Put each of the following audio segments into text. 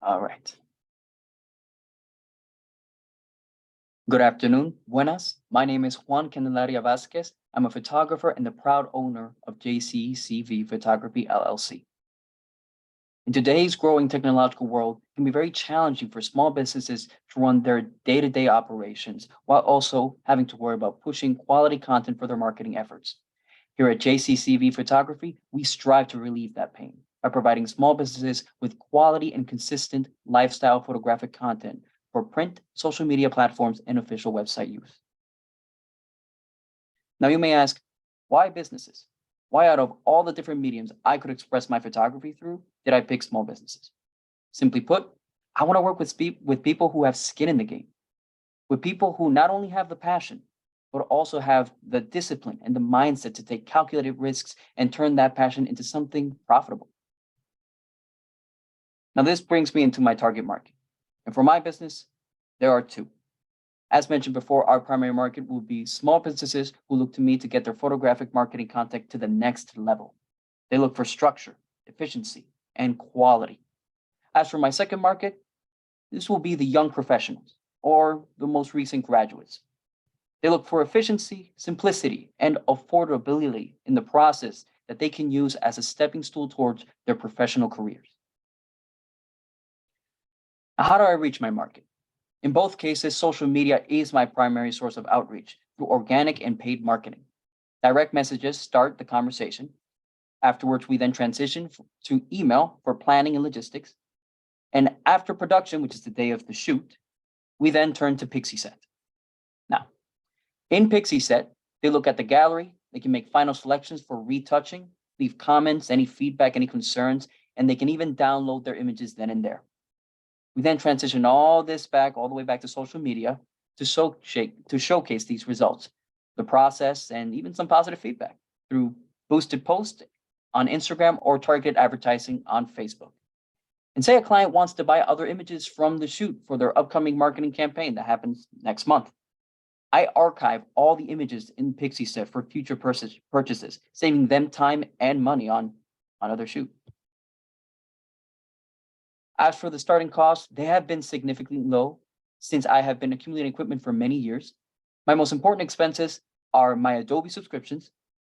All right. Good afternoon. Buenas. My name is Juan Candelaria Vasquez. I'm a photographer and the proud owner of JCCV Photography LLC. In today's growing technological world, it can be very challenging for small businesses to run their day-to-day operations while also having to worry about pushing quality content for their marketing efforts. Here at JCCV Photography, we strive to relieve that pain by providing small businesses with quality and consistent lifestyle photographic content for print, social media platforms, and official website use. Now you may ask, why businesses? Why out of all the different mediums I could express my photography through, did I pick small businesses? Simply put, I want to work with people who have skin in the game, with people who not only have the passion, but also have the discipline and the mindset to take calculated risks and turn that passion into something profitable. Now, this brings me into my target market. And for my business, there are two. As mentioned before, our primary market will be small businesses who look to me to get their photographic marketing content to the next level. They look for structure, efficiency, and quality. As for my second market, this will be the young professionals or the most recent graduates. They look for efficiency, simplicity, and affordability in the process that they can use as a stepping stool towards their professional careers. Now, how do I reach my market? In both cases, social media is my primary source of outreach through organic and paid marketing. Direct messages start the conversation. Afterwards, we then transition to email for planning and logistics. And after production, which is the day of the shoot, we then turn to Pixie Set. Now, in Pixie Set, they look at the gallery, they can make final selections for retouching, leave comments, any feedback, any concerns, and they can even download their images then and there. We then transition all this back, all the way back to social media to showcase these results, the process, and even some positive feedback through boosted posts on Instagram or targeted advertising on Facebook. And say a client wants to buy other images from the shoot for their upcoming marketing campaign that happens next month. I archive all the images in Pixie Set for future purchases, saving them time and money on other shoots. As for the starting costs, they have been significantly low since I have been accumulating equipment for many years. My most important expenses are my Adobe subscriptions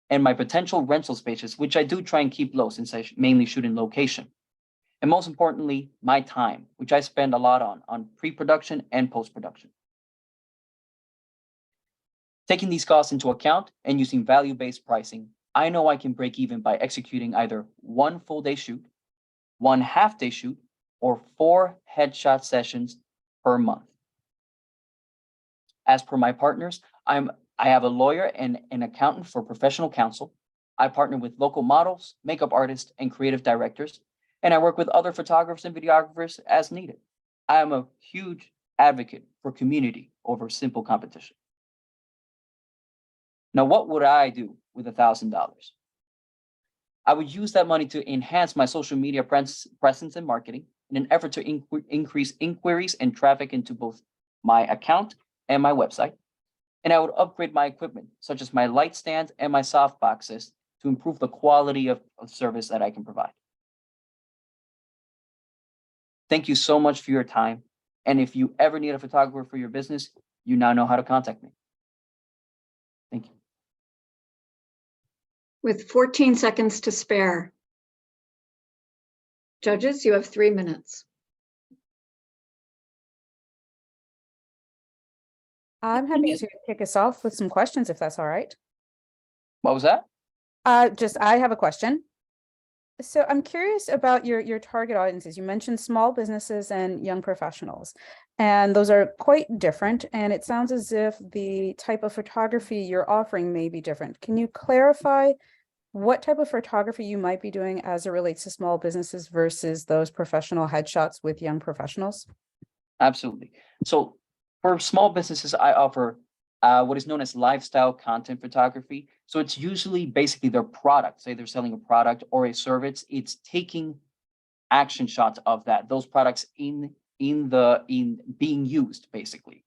and my potential rental spaces, which I do try and keep low since I mainly shoot in location. And most importantly, my time, which I spend a lot on pre-production and post-production. Taking these costs into account and using value-based pricing, I know I can break even by executing either one full-day shoot, one half-day shoot, or 4 headshot sessions per month. As per my partners, I have a lawyer and an accountant for professional counsel. I partner with local models, makeup artists, and creative directors, and I work with other photographers and videographers as needed. I am a huge advocate for community over simple competition. Now, what would I do with $1,000? I would use that money to enhance my social media presence and marketing in an effort to increase inquiries and traffic into both my account and my website. And I would upgrade my equipment, such as my light stand and my soft boxes, to improve the quality of service that I can provide. Thank you so much for your time. And if you ever need a photographer for your business, you now know how to contact me. Thank you. With 14 seconds to spare. Judges, you have 3 minutes. I'm happy to kick us off with some questions, if that's all right. What was that? I have a question. So I'm curious about your target audiences. You mentioned small businesses and young professionals, and those are quite different. And it sounds as if the type of photography you're offering may be different. Can you clarify what type of photography you might be doing as it relates to small businesses versus those professional headshots with young professionals? Absolutely. So for small businesses, I offer what is known as lifestyle content photography. So it's usually basically their product. Say they're selling a product or a service. It's taking action shots of those products in being used, basically.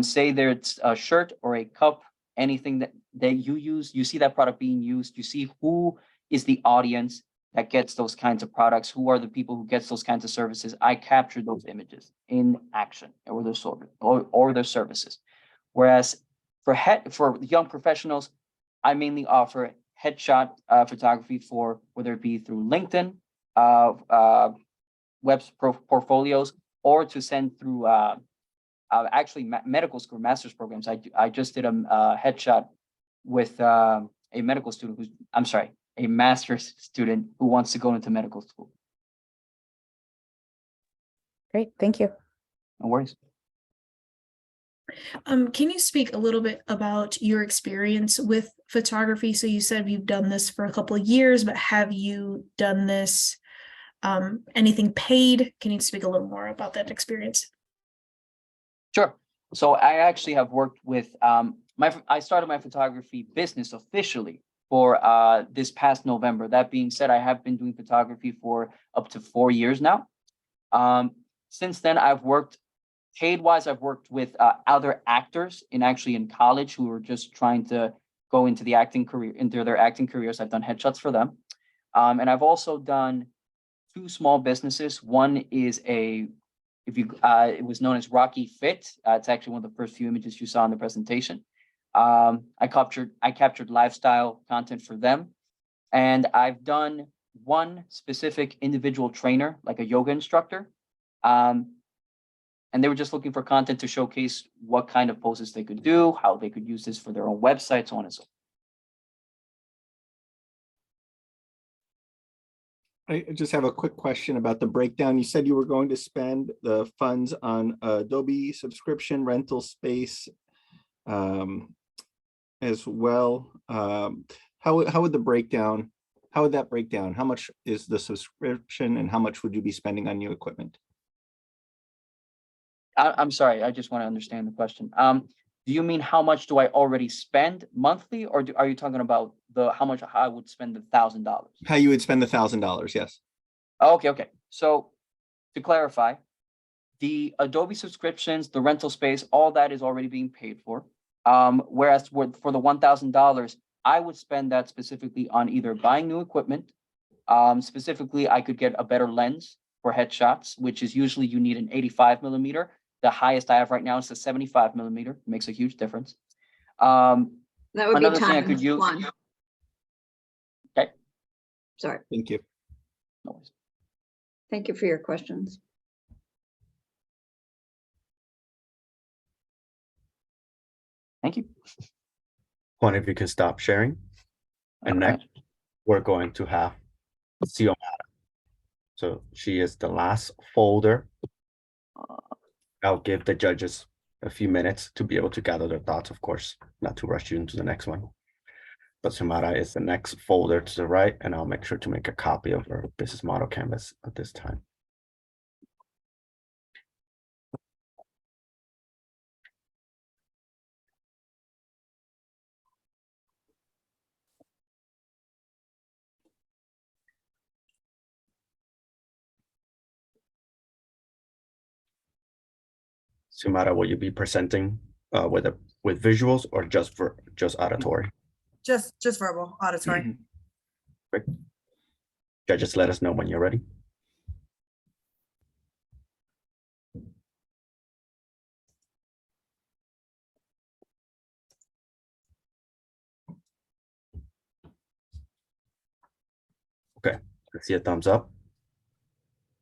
Say there's a shirt or a cup, anything that you use, you see that product being used, you see who is the audience, that gets those kinds of products, who are the people who gets those kinds of services, I capture those images in action or their or their services. Whereas for young professionals, I mainly offer headshot photography for whether it be through LinkedIn, portfolios, or to send through actually medical school master's programs. I just did a headshot with a medical student a master's student who wants to go into medical school. Great, thank you. No worries. Can you speak a little bit about your experience with photography? So you said you've done this for a couple of years, but have you done this anything paid? Can you speak a little more about that experience? Sure. So I actually have worked with I started my photography business officially for this past November. That being said, I have been doing photography for up to 4 years now. Since then, I've worked paid-wise. I've worked with other actors in college who are just trying to go into their acting careers. I've done headshots for them, and I've also done 2 small businesses. One is it was known as Rocky Fit. It's actually one of the first few images you saw in the presentation. I captured lifestyle content for them, and I've done one specific individual trainer, like a yoga instructor. And they were just looking for content to showcase what kind of poses they could do, how they could use this for their own website, so on and so forth. I just have a quick question about the breakdown. You said you were going to spend the funds on Adobe subscription, rental space as well. How would that break down? How much is the subscription and how much would you be spending on new equipment? I'm sorry, I just want to understand the question. Do you mean how much do I already spend monthly, or are you talking about how much I would spend the $1,000? How you would spend the $1,000? Yes. Okay. So to clarify, the Adobe subscriptions, the rental space, all that is already being paid for. Whereas for the $1,000, I would spend that specifically on either buying new equipment. Specifically, I could get a better lens for headshots, which is usually you need an 85mm. The highest I have right now is a 75mm. It makes a huge difference. That would be Another thing I could times use. 1. Okay. Sorry. Thank you. No worries. Thank you for your questions. Thank you. One, if you can stop sharing. And All right. next, we're going to have Xiomara. So she is the last folder. I'll give the judges a few minutes to be able to gather their thoughts, of course, not to rush you into the next one. But Xiomara is the next folder to the right, and I'll make sure to make a copy of her business model canvas at this time. Xiomara, will you be presenting with visuals or just auditory? Just verbal, auditory. Great. Judges, let us know when you're ready. Okay, let's see a thumbs up.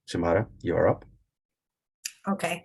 Xiomara, you're up. Okay.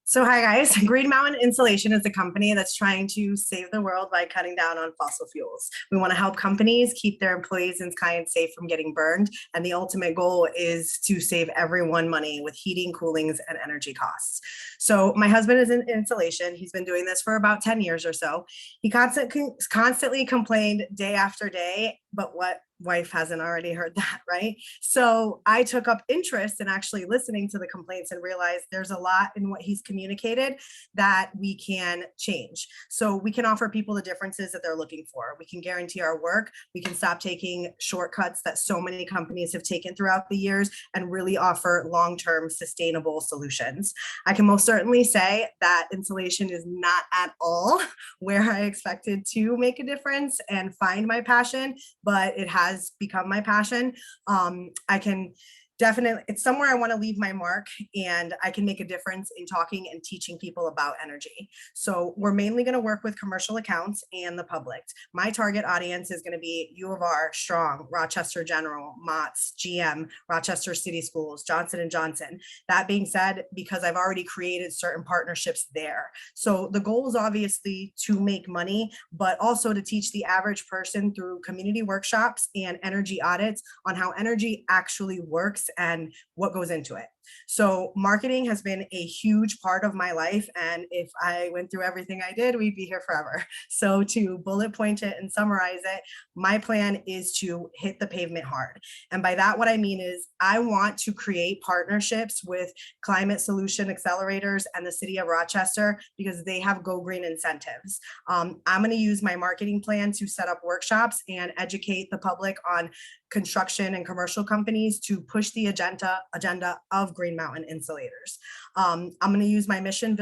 So hi guys, Green Mountain Insulation is a company that's trying to save the world by cutting down on fossil fuels. We want to help companies keep their employees and clients safe from getting burned. And the ultimate goal is to save everyone money with heating, coolings, and energy costs. So my husband is in insulation. He's been doing this for about 10 years or so. He constantly complained day after day, but what wife hasn't already heard that, right? So I took up interest in actually listening to the complaints and realized there's a lot in what he's communicating communicated that we can change. So we can offer people the differences that they're looking for. We can guarantee our work. We can stop taking shortcuts that so many companies have taken throughout the years and really offer long-term sustainable solutions. I can most certainly say that insulation is not at all where I expected to make a difference and find my passion, but it has become my passion. I can definitely, it's somewhere I want to leave my mark, and I can make a difference in talking and teaching people about energy. So we're mainly going to work with commercial accounts and the public. My target audience is going to be U of R, Strong, Rochester General, Mott's, GM, Rochester City Schools, Johnson & Johnson. That being said, because I've already created certain partnerships there. So the goal is obviously to make money, but also to teach the average person through community workshops and energy audits on how energy actually works and what goes into it. So marketing has been a huge part of my life. And if I went through everything I did, we'd be here forever. So to bullet point it and summarize it, my plan is to hit the pavement hard. And by that, what I mean is I want to create partnerships with climate solution accelerators and the city of Rochester because they have Go Green incentives. I'm going to use my marketing plan to set up workshops and educate the public on construction and commercial companies to push the agenda of Green Mountain Insulators. I'm going to use my mission,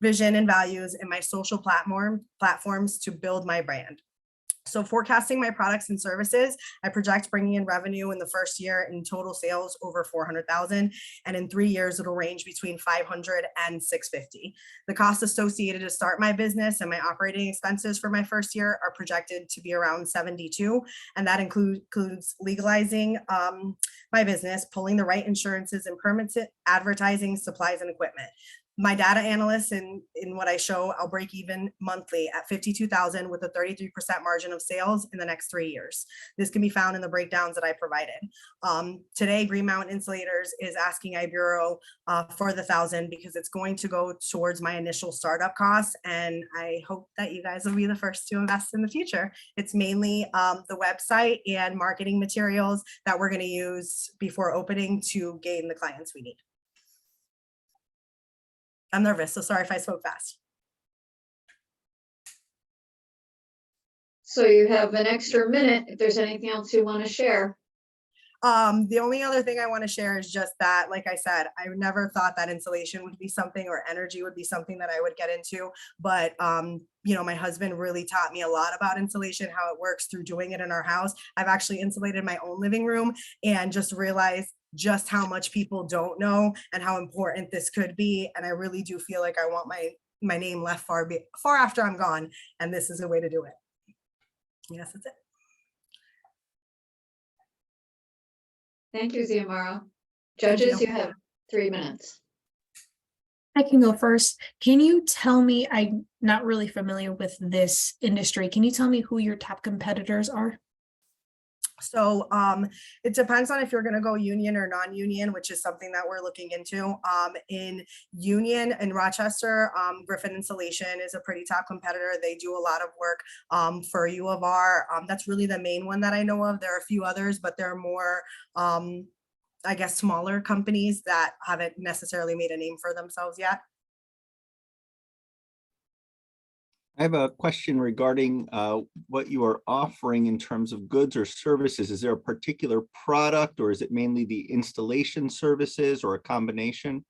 vision, and values in my social platforms to build my brand. So forecasting my products and services, I project bringing in revenue in the first year in total sales over 400,000, and in 3 years it'll range between 500 and 650. The costs associated to start my business and my operating expenses for my first year are projected to be around 72, and that includes legalizing my business, pulling the right insurances and permits, advertising, supplies, and equipment. My data analysts in what I show, I'll break even monthly at 52,000 with a 33% margin of sales in the next 3 years. This can be found in the breakdowns that I provided. Today, Green Mountain Insulators is asking Ibero for the 1,000 because it's going to go towards my initial startup costs. And I hope that you guys will be the first to invest in the future. It's mainly the website and marketing materials that we're going to use before opening to gain the clients we need. I'm nervous, so sorry if I spoke fast. So you have an extra minute if there's anything else you want to share. The only other thing I want to share is just that, like I said, I never thought that insulation would be something or energy would be something that I would get into. But, you know, my husband really taught me a lot about insulation, how it works through doing it in our house. I've actually insulated my own living room and just realized just how much people don't know and how important this could be. And I really do feel like I want my name left far after I'm gone. And this is a way to do it. Yes, that's it. Thank you, Xiomara. Judges, you have 3 minutes. I can go first. Can you tell me, I'm not really familiar with this industry. Can you tell me who your top competitors are? So it depends on if you're going to go union or non-union, which is something that we're looking into. In union in Rochester, Griffin Insulation is a pretty top competitor. They do a lot of work for U of R. That's really the main one that I know of. There are a few others, but they're more, I guess, smaller companies that haven't necessarily made a name for themselves yet. I have a question regarding what you are offering in terms of goods or services. Is there a particular product, or is it mainly the installation services, or a combination?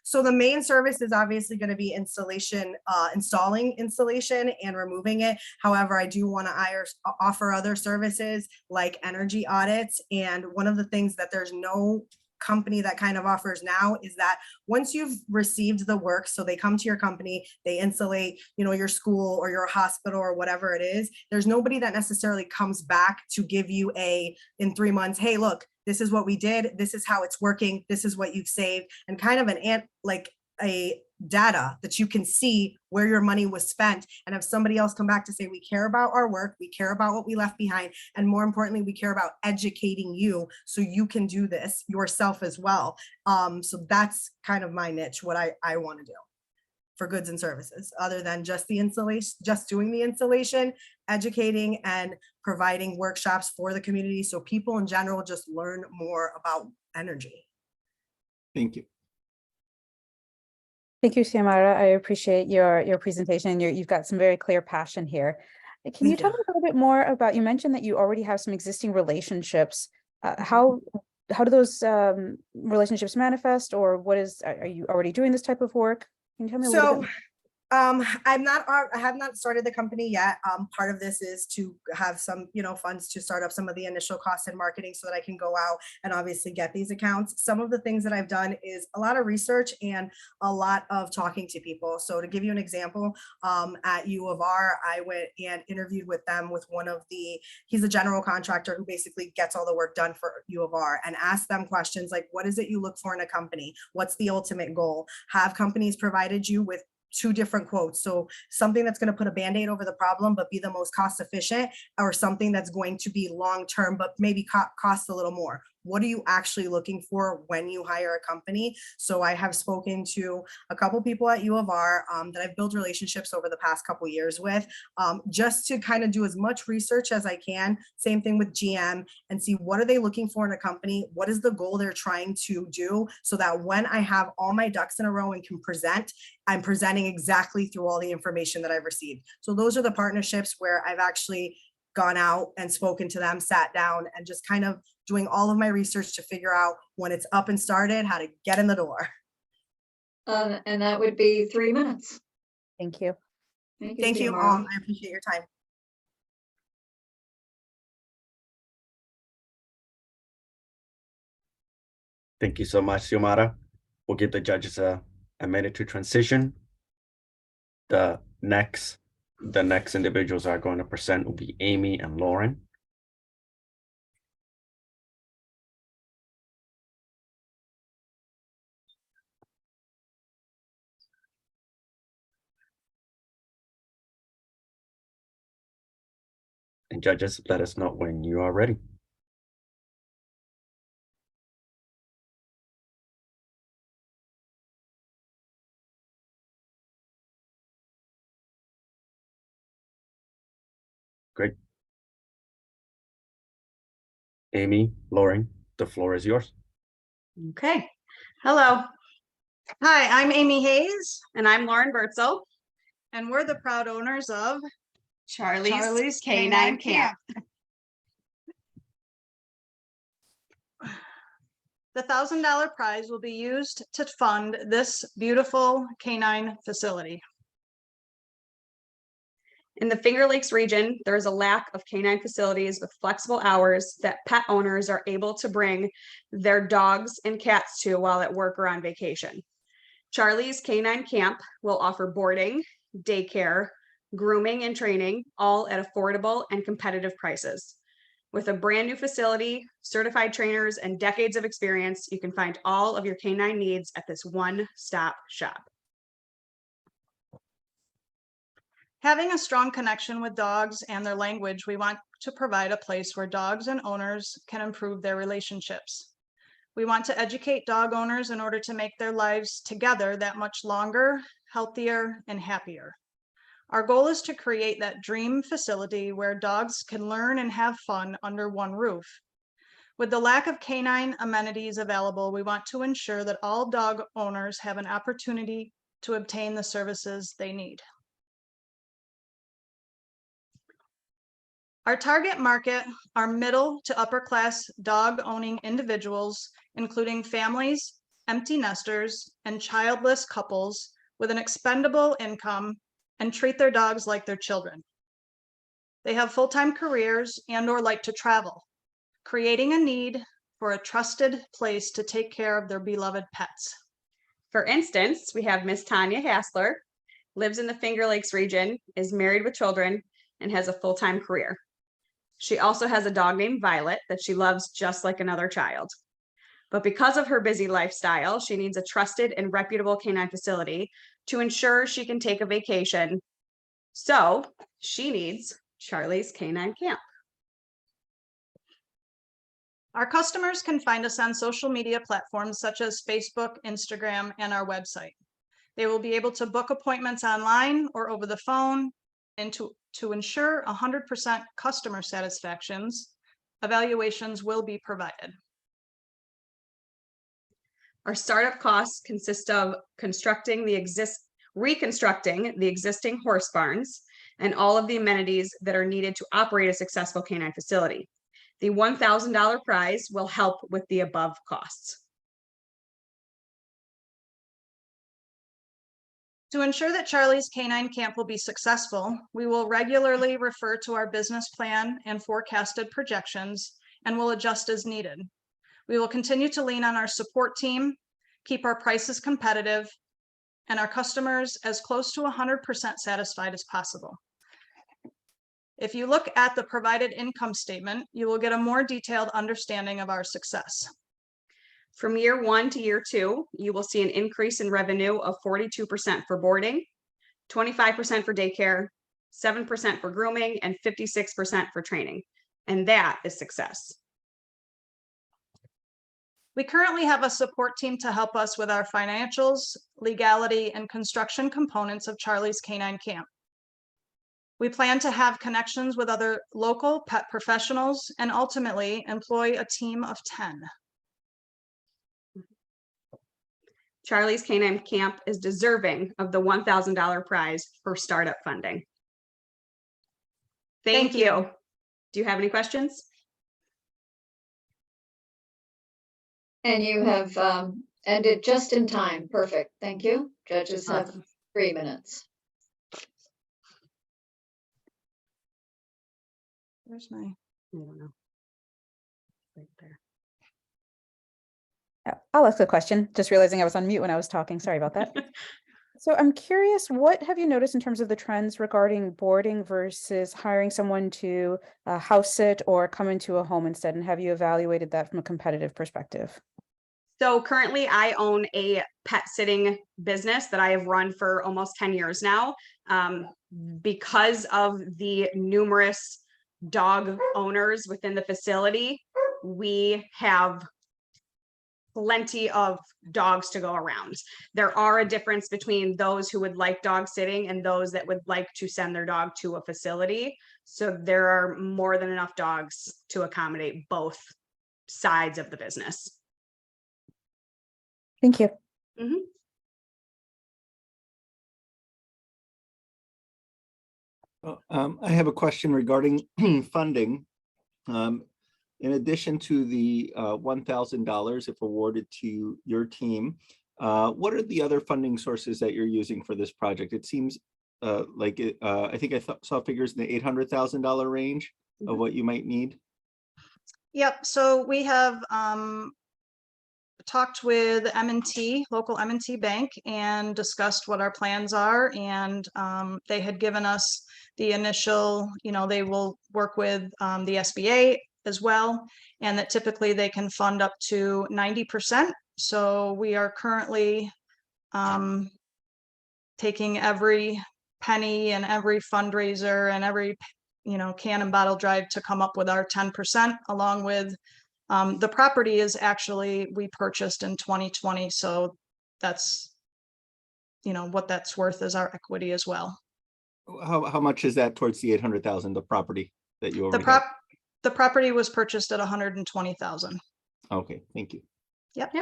So the main service is obviously going to be installation, installing insulation and removing it. However, I do want to offer other services like energy audits. And one of the things that there's no company that kind of offers now is that once you've received the work, so they come to your company, they insulate, you know, your school or your hospital or whatever it is, there's nobody that necessarily comes back to give you in 3 months, hey, look, this is what we did, this is how it's working, this is what you've saved, and kind of a data that you can see where your money was spent. And if somebody else come back to say, we care about our work, we care about what we left behind, and more importantly, we care about educating you so you can do this yourself as well. So that's kind of my niche, what I want to do for goods and services, other than just the installation, just doing the installation, educating and providing workshops for the community so people in general just learn more about energy. Thank you. Thank you, Xiomara. I appreciate your presentation. You've got some very clear passion here. Can you Thank tell you. me a little bit more about, you mentioned that you already have some existing relationships. How do those relationships manifest, or are you already doing this type of work? Can you tell me a little bit? I have not started the company yet. Part of this is to have some, funds to start up some of the initial costs in marketing so that I can go out and obviously get these accounts. Some of the things that I've done is a lot of research and a lot of talking to people. So to give you an example, at U of R, I went and interviewed with them with he's a general contractor who basically gets all the work done for U of R, and asked them questions like, what is it you look for in a company? What's the ultimate goal? Have companies provided you with 2 different quotes? So something that's going to put a Band-Aid over the problem, but be the most cost efficient, or something that's going to be long-term, but maybe cost a little more. What are you actually looking for when you hire a company? So I have spoken to a couple people at U of R that I've built relationships over the past couple years with, just to kind of do as much research as I can. Same thing with GM, and see what are they looking for in a company? What is the goal they're trying to do? So that when I have all my ducks in a row and can present, I'm presenting exactly through all the information that I've received. So those are the partnerships where I've actually gone out and spoken to them, sat down, and just kind of doing all of my research to figure out when it's up and started, how to get in the door. And that would be 3 minutes. Thank you. Thank you. Xiomara. I appreciate your time. Thank you so much, Xiomara. We'll give the judges a minute to transition. The next individuals are going to present will be Amy and Lauren. And judges, let us know when you are ready. Great. Amy, Lauren, the floor is yours. Okay. Hello. Hi, I'm Amy Hayes. And I'm Lauren Bertzel. And we're the proud owners of Charlie's Canine Camp. The $1,000 prize will be used to fund this beautiful canine facility. In the Finger Lakes region, there is a lack of canine facilities with flexible hours that pet owners are able to bring their dogs and cats to while at work or on vacation. Charlie's Canine Camp will offer boarding, daycare, grooming, and training, all at affordable and competitive prices. With a brand new facility, certified trainers, and decades of experience, you can find all of your canine needs at this one-stop shop. Having a strong connection with dogs and their language, we want to provide a place where dogs and owners can improve their relationships. We want to educate dog owners in order to make their lives together that much longer, healthier, and happier. Our goal is to create that dream facility where dogs can learn and have fun under one roof. With the lack of canine amenities available, we want to ensure that all dog owners have an opportunity to obtain the services they need. Our target market are middle to upper class dog owning individuals, including families, empty nesters, and childless couples with an expendable income and treat their dogs like their children. They have full-time careers and/or like to travel, creating a need for a trusted place to take care of their beloved pets. For instance, we have Miss Tanya Hassler, lives in the Finger Lakes region, is married with children, and has a full-time career. She also has a dog named Violet that she loves just like another child. But because of her busy lifestyle, she needs a trusted and reputable canine facility to ensure she can take a vacation. So she needs Charlie's Canine Camp. Our customers can find us on social media platforms such as Facebook, Instagram, and our website. They will be able to book appointments online or over the phone, and to ensure 100% customer satisfactions, evaluations will be provided. Our startup costs consist of reconstructing the existing horse barns and all of the amenities that are needed to operate a successful canine facility. The $1,000 prize will help with the above costs. To ensure that Charlie's Canine Camp will be successful, we will regularly refer to our business plan and forecasted projections and will adjust as needed. We will continue to lean on our support team, keep our prices competitive, and our customers as close to 100% satisfied as possible. If you look at the provided income statement, you will get a more detailed understanding of our success. From year 1 to year 2, you will see an increase in revenue of 42% for boarding, 25% for daycare, 7% for grooming, and 56% for training. And that is success. We currently have a support team to help us with our financials, legality, and construction components of Charlie's Canine Camp. We plan to have connections with other local pet professionals and ultimately employ a team of 10. Charlie's Canine Camp is deserving of the $1,000 prize for startup funding. Thank you. Do you have any questions? And you have ended just in time. Perfect. Thank you. Judges have Awesome. 3 minutes. Where's my? I don't know. Right there. Yeah, I'll ask a question, just realizing I was on mute when I was talking. Sorry about that. So I'm curious, what have you noticed in terms of the trends regarding boarding versus hiring someone to house sit or come into a home instead? And have you evaluated that from a competitive perspective? So currently I own a pet sitting business that I have run for almost 10 years now. Because of the numerous dog owners within the facility, we have plenty of dogs to go around. There are a difference between those who would like dog sitting and those that would like to send their dog to a facility. So there are more than enough dogs to accommodate both sides of the business. Thank you. Mhm. I have a question regarding funding. In addition to the $1,000 if awarded to your team, what are the other funding sources that you're using for this project? It seems like I think I saw figures in the $800,000 range of what you might need. Yep. So we have talked with M&T, local M&T bank, and discussed what our plans are. And they had given us the initial, they will work with the SBA as well, and that typically they can fund up to 90%. So we are currently taking every penny and every fundraiser and every can and bottle drive to come up with our 10%, along with the property is actually we purchased in 2020. So that's what that's worth is our equity as well. How much is that towards the 800,000, the property that you already have? The property was purchased at 120,000. Okay, thank you. Yep.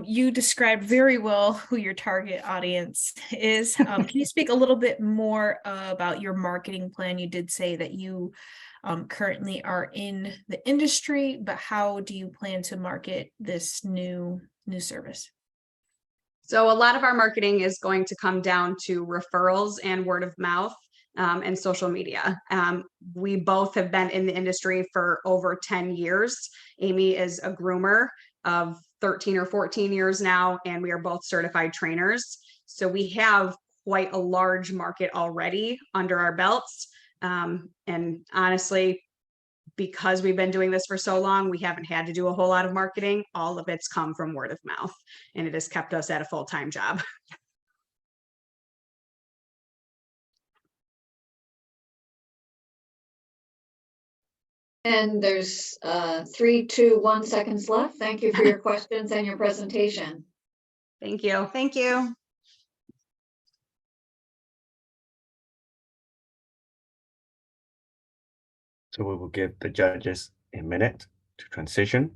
You described very well who your target audience is. Can you speak a little bit more about your marketing plan? You did say that you currently are in the industry, but how do you plan to market this new service? So a lot of our marketing is going to come down to referrals and word of mouth and social media. We both have been in the industry for over 10 years. Amy is a groomer of 13 or 14 years now, and we are both certified trainers. So we have quite a large market already under our belts. And honestly, because we've been doing this for so long, we haven't had to do a whole lot of marketing. All of it's come from word of mouth, and it has kept us at a full-time job. And there's 3, 2, 1 seconds left. Thank you for your questions and your presentation. Thank you. Thank you. So we will give the judges a minute to transition.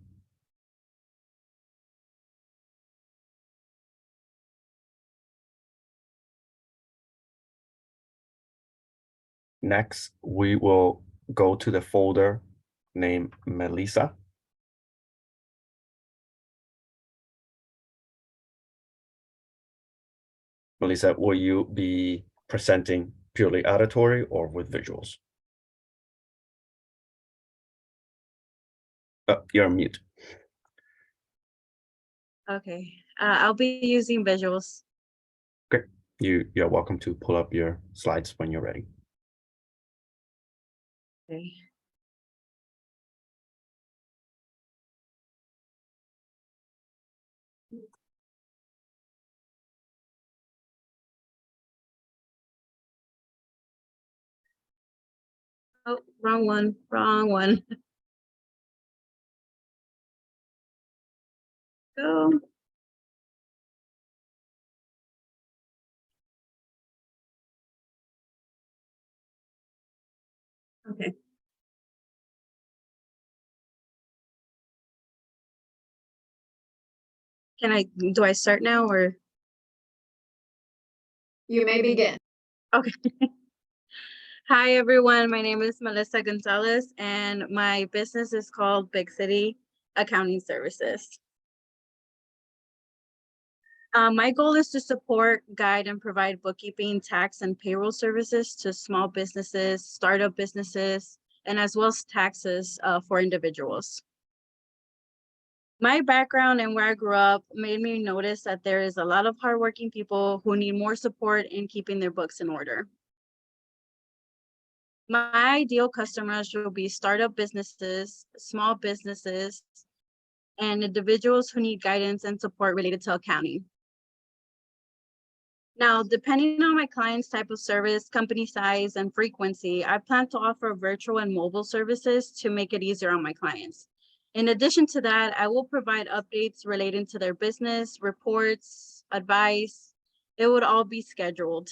Next, we will go to the folder named Melissa. Melissa, will you be presenting purely auditory or with visuals? You're on mute. Okay, I'll be using visuals. Okay, you're welcome to pull up your slides when you're ready. Okay. Oh, wrong one, wrong one. Go. Okay. Do I start now or? You may begin. Okay. Hi, everyone. My name is Melissa Gonzalez and my business is called Big City Accounting Services. My goal is to support, guide, and provide bookkeeping, tax, and payroll services to small businesses, startup businesses, and as well as taxes for individuals. My background and where I grew up made me notice that there is a lot of hardworking people who need more support in keeping their books in order. My ideal customers will be startup businesses, small businesses, and individuals who need guidance and support related to accounting. Now, depending on my client's type of service, company size, and frequency, I plan to offer virtual and mobile services to make it easier on my clients. In addition to that, I will provide updates relating to their business, reports, advice. It would all be scheduled.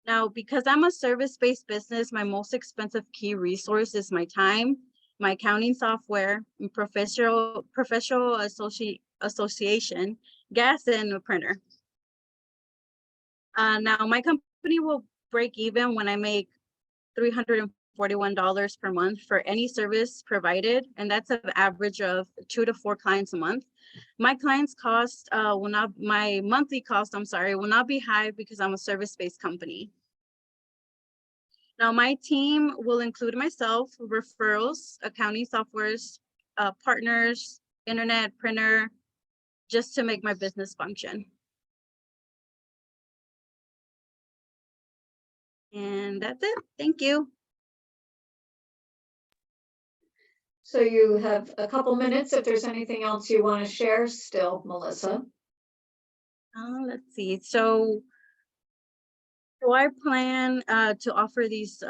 Now, because I'm a service-based business, my most expensive key resource is my time, my accounting software, and professional association, gas, and a printer. Now, my company will break even when I make $341 per month for any service provided, and that's an average of 2 to 4 clients a month. My clients' cost my monthly cost, will not be high because I'm a service-based company. Now, my team will include myself, referrals, accounting softwares, partners, internet, printer, just to make my business function. And that's it. Thank you. So you have a couple minutes if there's anything else you want to share still, Melissa. Let's see. So I plan to offer these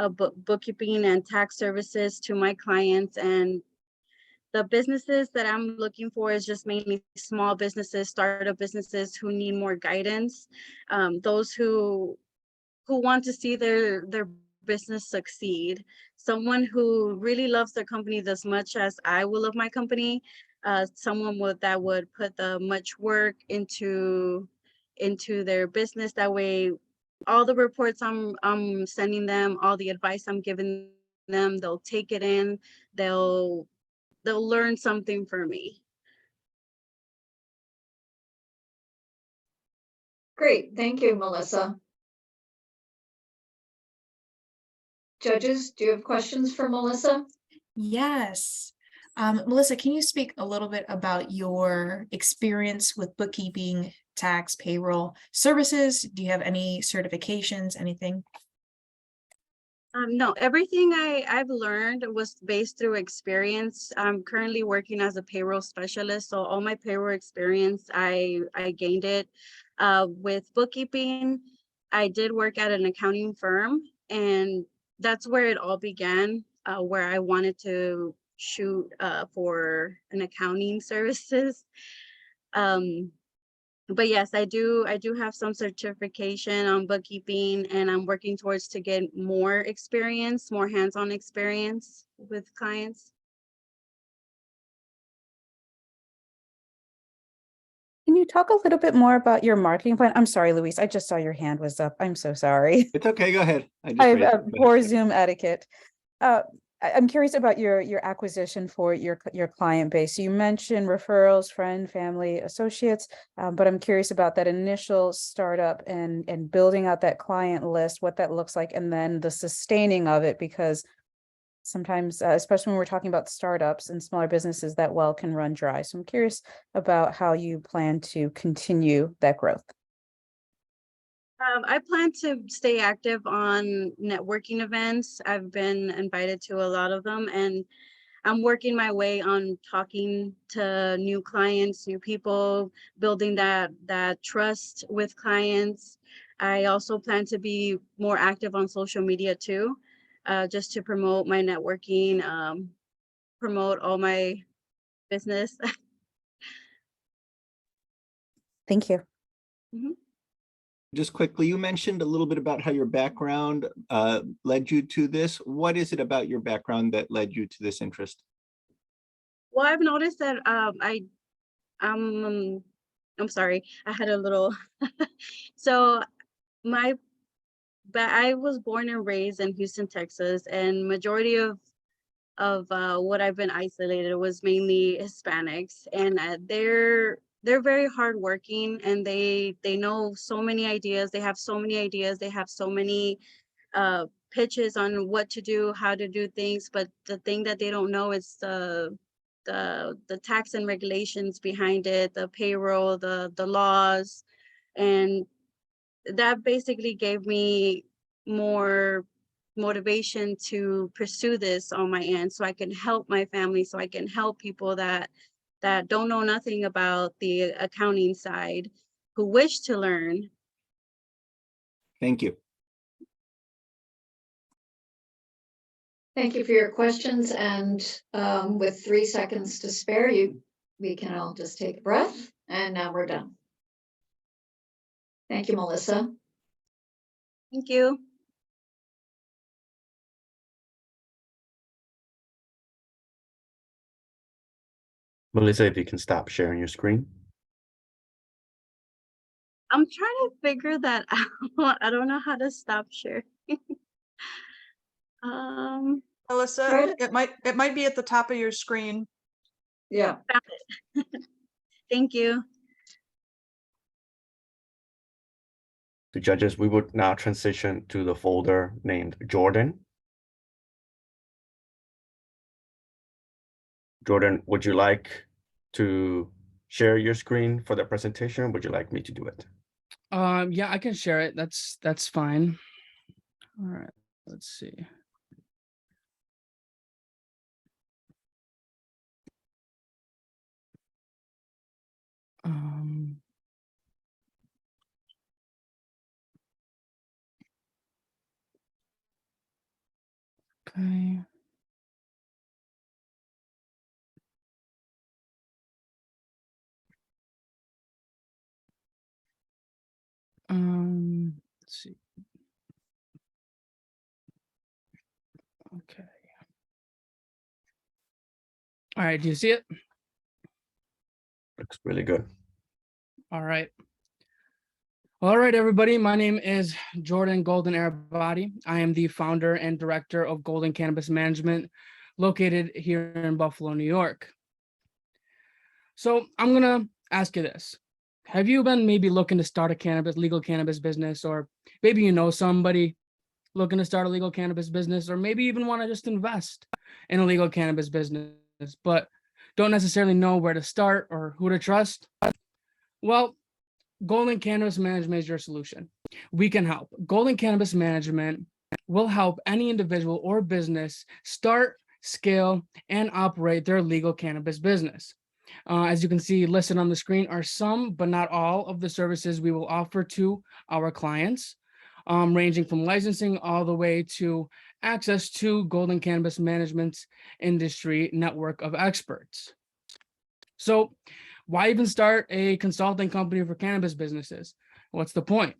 bookkeeping and tax services to my clients, and the businesses that I'm looking for is just mainly small businesses, startup businesses who need more guidance, those who want to see their business succeed, someone who really loves their company as much as I will love my company, someone that would put the much work into their business. That way, all the reports I'm sending them, all the advice I'm giving them, they'll take it in, they'll learn something from me. Great, thank you, Melissa. Judges, do you have questions for Melissa? Yes. Melissa, can you speak a little bit about your experience with bookkeeping, tax, payroll services? Do you have any certifications, anything? No, everything I've learned was based through experience. I'm currently working as a payroll specialist, so all my payroll experience, I gained it. With bookkeeping, I did work at an accounting firm, and that's where it all began, where I wanted to shoot for an accounting services. but yes, I do have some certification on bookkeeping, and I'm working towards to get more experience, more hands-on experience with clients. Can you talk a little bit more about your marketing plan? I'm sorry, Luis, I just saw your hand was up. I'm so sorry. It's okay, go ahead. I have raised it. poor Zoom etiquette. I'm curious about your acquisition for your client base. You mentioned referrals, friend, family, associates, but I'm curious about that initial startup and building out that client list, what that looks like, and then the sustaining of it, because sometimes, especially when we're talking about startups and smaller businesses, that well can run dry. So I'm curious about how you plan to continue that growth. I plan to stay active on networking events. I've been invited to a lot of them, and I'm working my way on talking to new clients, new people, building that trust with clients. I also plan to be more active on social media too, just to promote my networking, promote all my business. Thank you. Just quickly, you mentioned a little bit about how your background led you to this. What is it about your background that led you to this interest? Well, I've noticed that I'm sorry, I had a little so I was born and raised in Houston, Texas, and majority of what I've been isolated was mainly Hispanics, and they're very hardworking, and they know so many ideas. They have so many ideas. They have so many pitches on what to do, how to do things. But the thing that they don't know is the tax and regulations behind it, the payroll, the laws, and that basically gave me more motivation to pursue this on my end, so I can help my family, so I can help people that don't know nothing about the accounting side, who wish to learn. Thank you. Thank you for your questions, and with 3 seconds to spare you, we can all just take a breath, and now we're done. Thank you, Melissa. Thank you. Melissa, if you can stop sharing your screen. I'm trying to figure that out. I don't know how to stop sharing. Melissa, Right. it might be at the top of your screen. Yeah. Found it. Thank you. The judges, we would now transition to the folder named Jordan. Jordan, would you like to share your screen for the presentation? Would you like me to do it? Yeah, I can share it. That's fine. All right, let's see. Okay. Let's see. Okay. All right, do you see it? Looks really good. All right. All right, everybody. My name is Jordan Golden Arabati. I am the founder and director of Golden Cannabis Management, located here in Buffalo, New York. So I'm gonna ask you this. Have you been maybe looking to start a legal cannabis business, or maybe you know somebody looking to start a legal cannabis business, or maybe even want to just invest in a legal cannabis business, but don't necessarily know where to start or who to trust? Well, Golden Cannabis Management is your solution. We can help. Golden Cannabis Management will help any individual or business start, scale, and operate their legal cannabis business. As you can see listed on the screen are some, but not all, of the services we will offer to our clients, ranging from licensing all the way to access to Golden Cannabis Management's industry network of experts. So Why even start a consulting company for cannabis businesses? What's the point?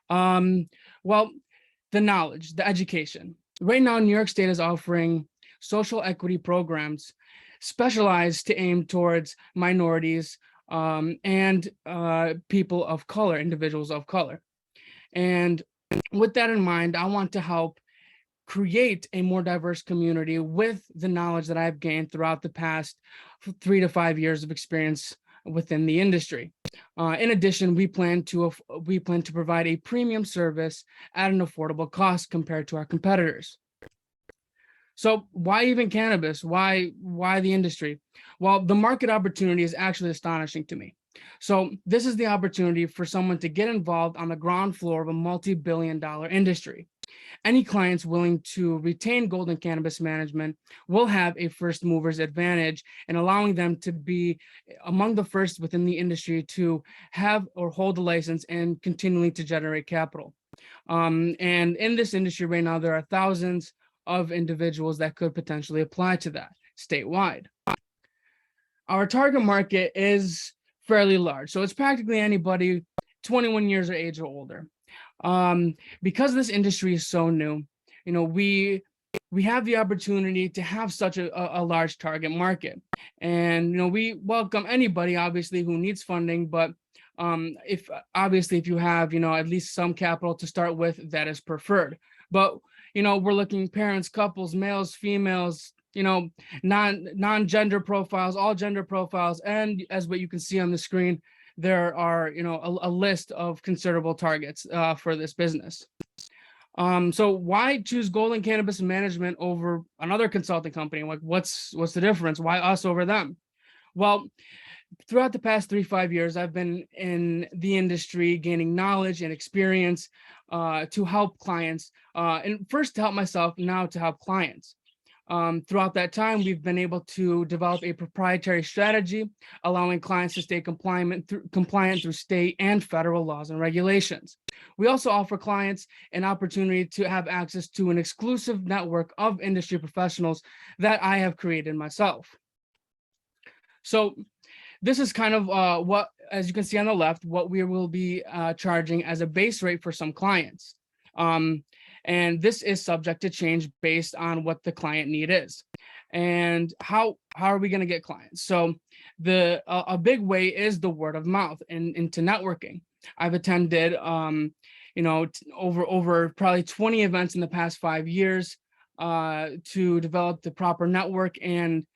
Well, the knowledge, the education. Right now, New York State is offering social equity programs specialized to aim towards minorities and people of color, individuals of color. And with that in mind, I want to help create a more diverse community with the knowledge that I've gained throughout the past 3 to 5 years of experience within the industry. In addition, we plan to provide a premium service at an affordable cost compared to our competitors. So why even cannabis? Why the industry? Well, the market opportunity is actually astonishing to me. So this is the opportunity for someone to get involved on the ground floor of a multi-billion-dollar industry. Any clients willing to retain Golden Cannabis Management will have a first mover's advantage in allowing them to be among the first within the industry to have or hold a license and continuing to generate capital. And in this industry right now, there are thousands of individuals that could potentially apply to that statewide. Our target market is fairly large, so it's practically anybody 21 years of age or older. Because this industry is so new, you know, we have the opportunity to have such a large target market, and you know, we welcome anybody obviously who needs funding, but if you have, you know, at least some capital to start with, that is preferred. But you know, we're looking parents, couples, males, females, you know, non-gender profiles, all gender profiles, and as what you can see on the screen, there are, you know, a list of considerable targets for this business. So why choose Golden Cannabis Management over another consulting company? Like, what's the difference? Why us over them? Well, throughout the past 3-5 years, I've been in the industry gaining knowledge and experience to help clients, and first to help myself, now to help clients. Throughout that time, we've been able to develop a proprietary strategy, allowing clients to stay compliant through state and federal laws and regulations. We also offer clients an opportunity to have access to an exclusive network of industry professionals that I have created myself. So this is kind of what, as you can see on the left, what we will be charging as a base rate for some clients. And this is subject to change based on what the client need is. And how are we going to get clients? So a big way is the word of mouth and into networking. I've attended, you know, over probably 20 events in the past 5 years to develop the proper network and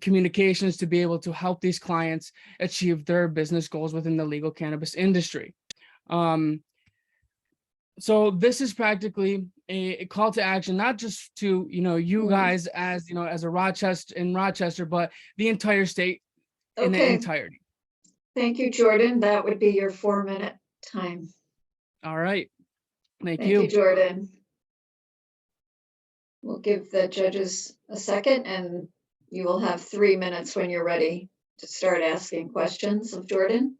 communications to be able to help these clients achieve their business goals within the legal cannabis industry. So this is practically a call to action, not just to, you know, you guys as, you know, as a Rochester, but the entire state in its entirety. Thank you, Jordan. That would be your 4-minute time. All right. Thank you, you. Jordan. We'll give the judges a second, and you will have 3 minutes when you're ready to start asking questions of Jordan.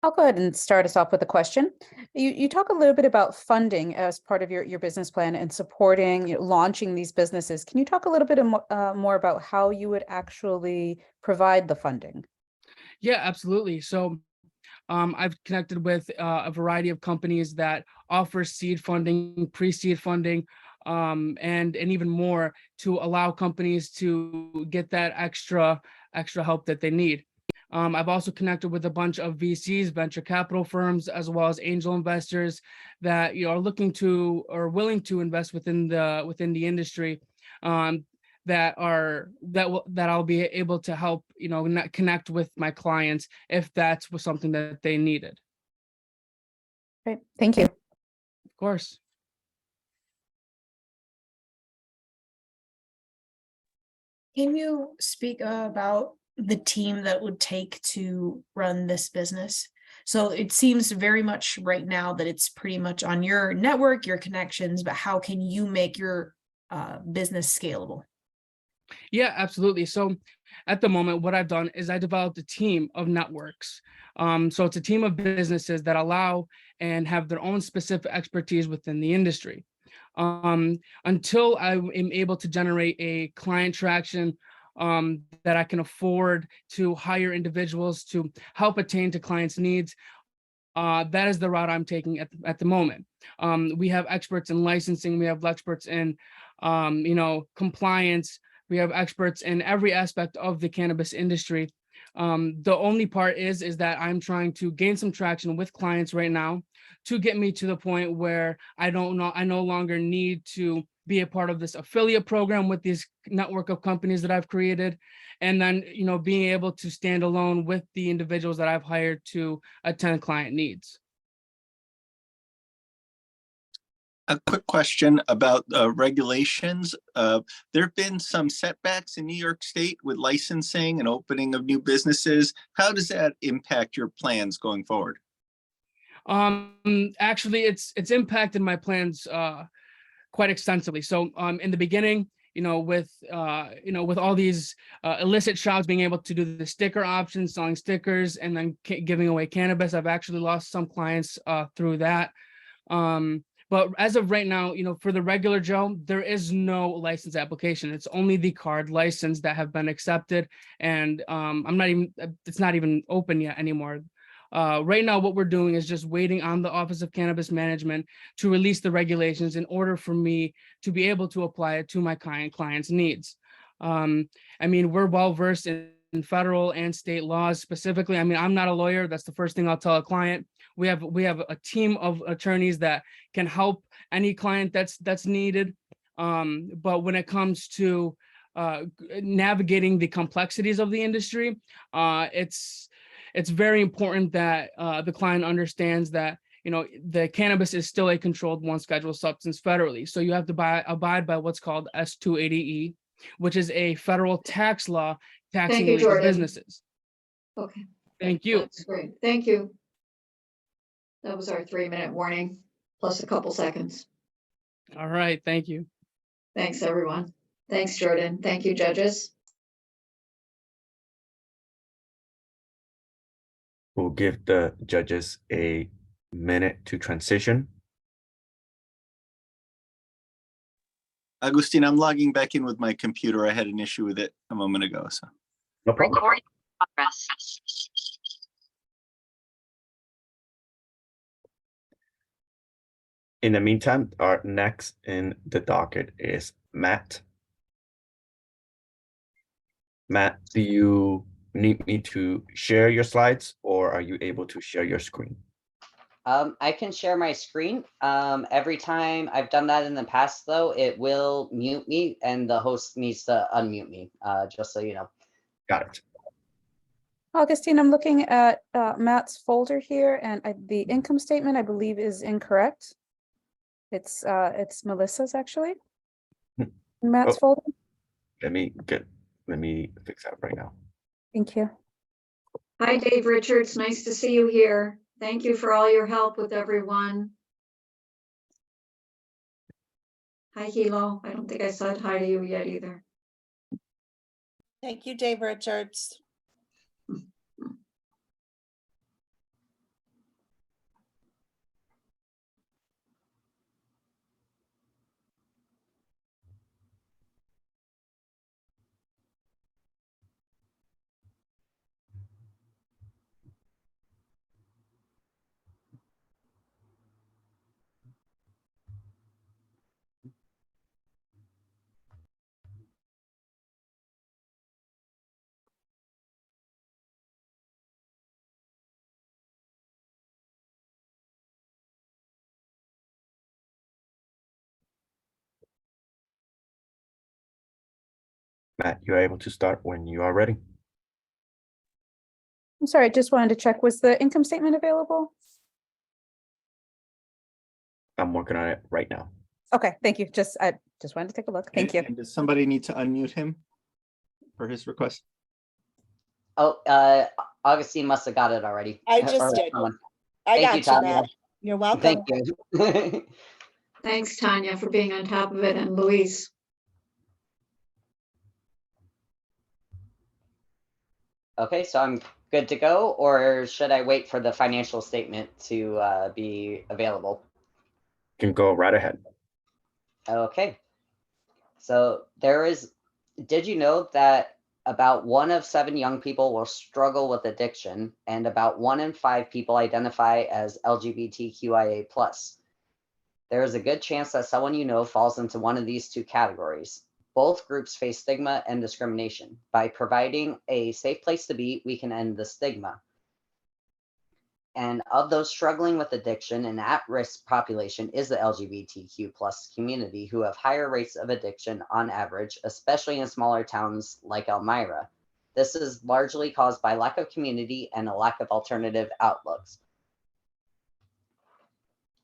I'll go ahead and start us off with a question. You talk a little bit about funding as part of your business plan and supporting, you know, launching these businesses. Can you talk a little bit more about how you would actually provide the funding? Yeah, absolutely. So I've connected with a variety of companies that offer seed funding, pre-seed funding, and even more to allow companies to get that extra help that they need. I've also connected with a bunch of VCs, venture capital firms, as well as angel investors that, you know, are looking to or willing to invest within the industry. That I'll be able to help, you know, connect with my clients if that's something that they needed. Great, thank you. Of course. Can you speak about the team that would take to run this business? So it seems very much right now that it's pretty much on your network, your connections, but how can you make your business scalable? Yeah, absolutely. So, at the moment, what I've done is I developed a team of networks. So it's a team of businesses that allow and have their own specific expertise within the industry. Until I am able to generate a client traction that I can afford to hire individuals to help attain to clients' needs, that is the route I'm taking at the moment. We have experts in licensing, we have experts in compliance, we have experts in every aspect of the cannabis industry. The only part is that I'm trying to gain some traction with clients right now to get me to the point where I no longer need to be a part of this affiliate program with this network of companies that I've created. And then, being able to stand alone with the individuals that I've hired to attend client needs. A quick question about regulations. There have been some setbacks in New York State with licensing and opening of new businesses. How does that impact your plans going forward? Actually, it's impacted my plans quite extensively. So in the beginning, with all these illicit shops being able to do the sticker options, selling stickers, and then giving away cannabis, I've actually lost some clients through that. But as of right now, for the regular Joe, there is no license application. It's only the card license that have been accepted, and it's not even open yet anymore. Right now, what we're doing is just waiting on the Office of Cannabis Management to release the regulations in order for me to be able to apply it to my clients' needs. We're well versed in federal and state laws specifically. I'm not a lawyer. That's the first thing I'll tell a client. We have a team of attorneys that can help any client that's needed. But when it comes to navigating the complexities of the industry, it's very important that the client understands that the cannabis is still a controlled 1 scheduled substance federally. So you have to abide by what's called S-280E, which is a federal tax law taxing you, illegal Jordan. businesses. Okay, Thank you. that's great. Thank you. That was our 3-minute warning, plus a couple seconds. All right. Thank you. Thanks, everyone. Thanks, Jordan. Thank you, judges. We'll give the judges a minute to transition. Agustin, I'm logging back in with my computer. I had an issue with it a moment ago, so. No problem. Recording in progress. In the meantime, our next in the docket is Matt. Matt, do you need me to share your slides, or are you able to share your screen? I can share my screen. Every time I've done that in the past, though, it will mute me and the host needs to unmute me, just so you know. Got it. Augustine, I'm looking at Matt's folder here, and the income statement, I believe, is incorrect. It's Melissa's actually. Matt's folder. Let me fix that right now. Thank you. Hi, Dave Richards. Nice to see you here. Thank you for all your help with everyone. Hi, Hilo. I don't think I said hi to you yet either. Thank you, Dave Richards. Matt, you are able to start when you are ready. I'm sorry, I just wanted to check, was the income statement available? I'm working on it right now. Okay, thank you. I just wanted to take a look. Thank you. And does somebody need to unmute him for his request? Oh, Augustine must have got it already. I just Or did. someone. I Thank got you, you, Tanya. Matt. You're welcome. Thank you. Thanks, Tanya, for being on top of it, and Louise. Okay, so I'm good to go, or should I wait for the financial statement to be available? You can go right ahead. Okay. So did you know that about 1 of 7 young people will struggle with addiction, and about 1 in 5 people identify as LGBTQIA+. There is a good chance that someone you know falls into one of these two categories. Both groups face stigma and discrimination. By providing a safe place to be, we can end the stigma. And of those struggling with addiction, an at-risk population is the LGBTQ plus community, who have higher rates of addiction on average, especially in smaller towns like Elmira. This is largely caused by lack of community and a lack of alternative outlooks.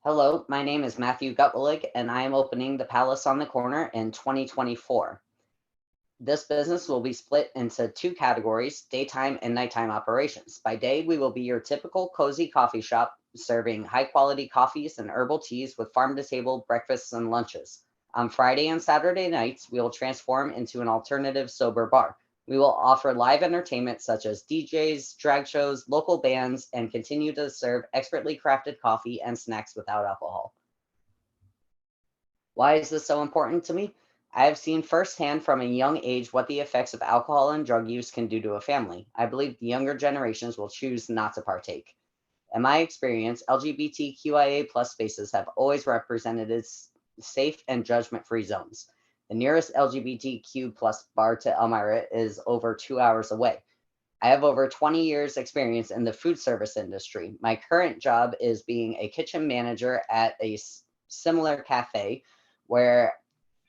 Hello, my name is Matthew Gutwillig, and I am opening the Palace on the Corner in 2024. This business will be split into 2 categories, daytime and nighttime operations. By day, we will be your typical cozy coffee shop, serving high quality coffees and herbal teas with farm to table breakfasts and lunches. On Friday and Saturday nights, we will transform into an alternative sober bar. We will offer live entertainment such as DJs, drag shows, local bands, and continue to serve expertly crafted coffee and snacks without alcohol. Why is this so important to me? I have seen firsthand from a young age what the effects of alcohol and drug use can do to a family. I believe the younger generations will choose not to partake. In my experience, LGBTQIA+ spaces have always represented safe and judgment-free zones. The nearest LGBTQ+ bar to Elmira is over 2 hours away. I have over 20 years experience in the food service industry. My current job is being a kitchen manager at a similar cafe where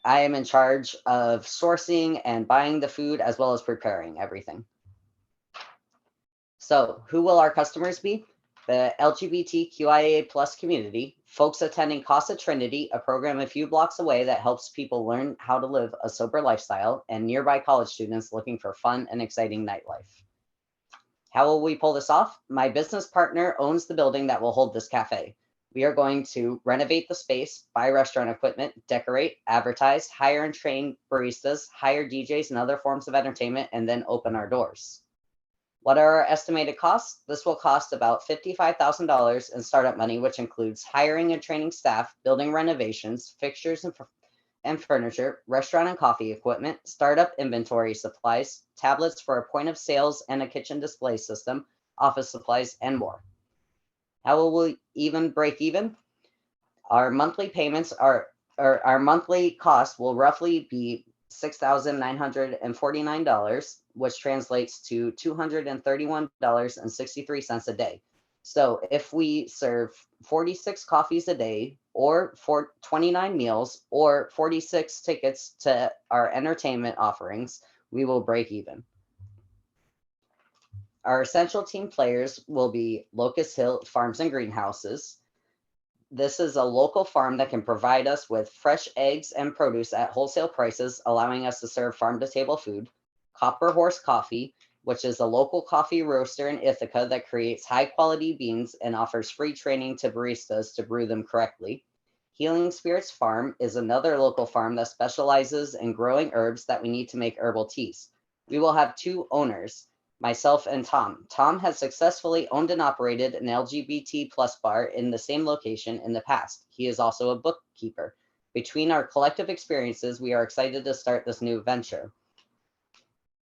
I am in charge of sourcing and buying the food as well as preparing everything. So who will our customers be? The LGBTQIA+ community, folks attending Casa Trinity, a program a few blocks away that helps people learn how to live a sober lifestyle, and nearby college students looking for fun and exciting nightlife. How will we pull this off? My business partner owns the building that will hold this cafe. We are going to renovate the space, buy restaurant equipment, decorate, advertise, hire and train baristas, hire DJs and other forms of entertainment, and then open our doors. What are our estimated costs? This will cost about $55,000 in startup money, which includes hiring and training staff, building renovations, fixtures and furniture, restaurant and coffee equipment, startup inventory supplies, tablets for a point of sales and a kitchen display system, office supplies, and more. How will we even break even? Our monthly payments or our monthly cost will roughly be $6,949, which translates to $231.63 a day. So if we serve 46 coffees a day, or 29 meals, or 46 tickets to our entertainment offerings, we will break even. Our essential team players will be Locust Hill Farms and Greenhouses. This is a local farm that can provide us with fresh eggs and produce at wholesale prices, allowing us to serve farm-to-table food. Copper Horse Coffee, which is a local coffee roaster in Ithaca that creates high-quality beans and offers free training to baristas to brew them correctly. Healing Spirits Farm is another local farm that specializes in growing herbs that we need to make herbal teas. We will have 2 owners, myself and Tom. Tom has successfully owned and operated an LGBT+ bar in the same location in the past. He is also a bookkeeper. Between our collective experiences, we are excited to start this new venture.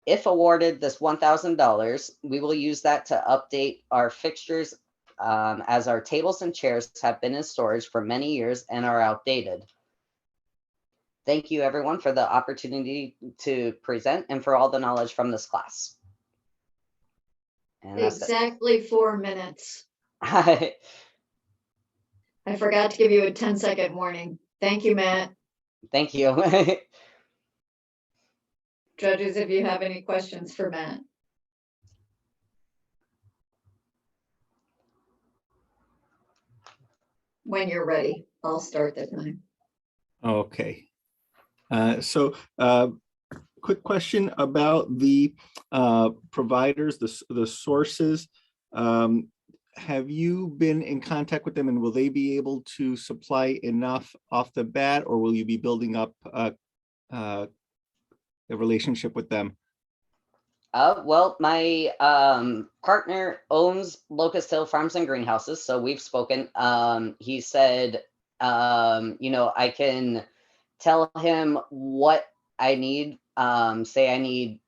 If awarded this $1,000, we will use that to update our fixtures as our tables and chairs have been in storage for many years and are outdated. Thank you everyone for the opportunity to present and for all the knowledge from this class. And that's Exactly 4 minutes. it. I forgot to give you a 10-second warning. Thank you, Matt. Thank you. Judges, if you have any questions for Matt. When you're ready, I'll start the time. Okay. Quick question about the providers, the sources. Have you been in contact with them, and will they be able to supply enough off the bat, or will you be building up a relationship with them? Well, my partner owns Locust Hill Farms and Greenhouses, so we've spoken. He said, I can tell him what I need. Say I need,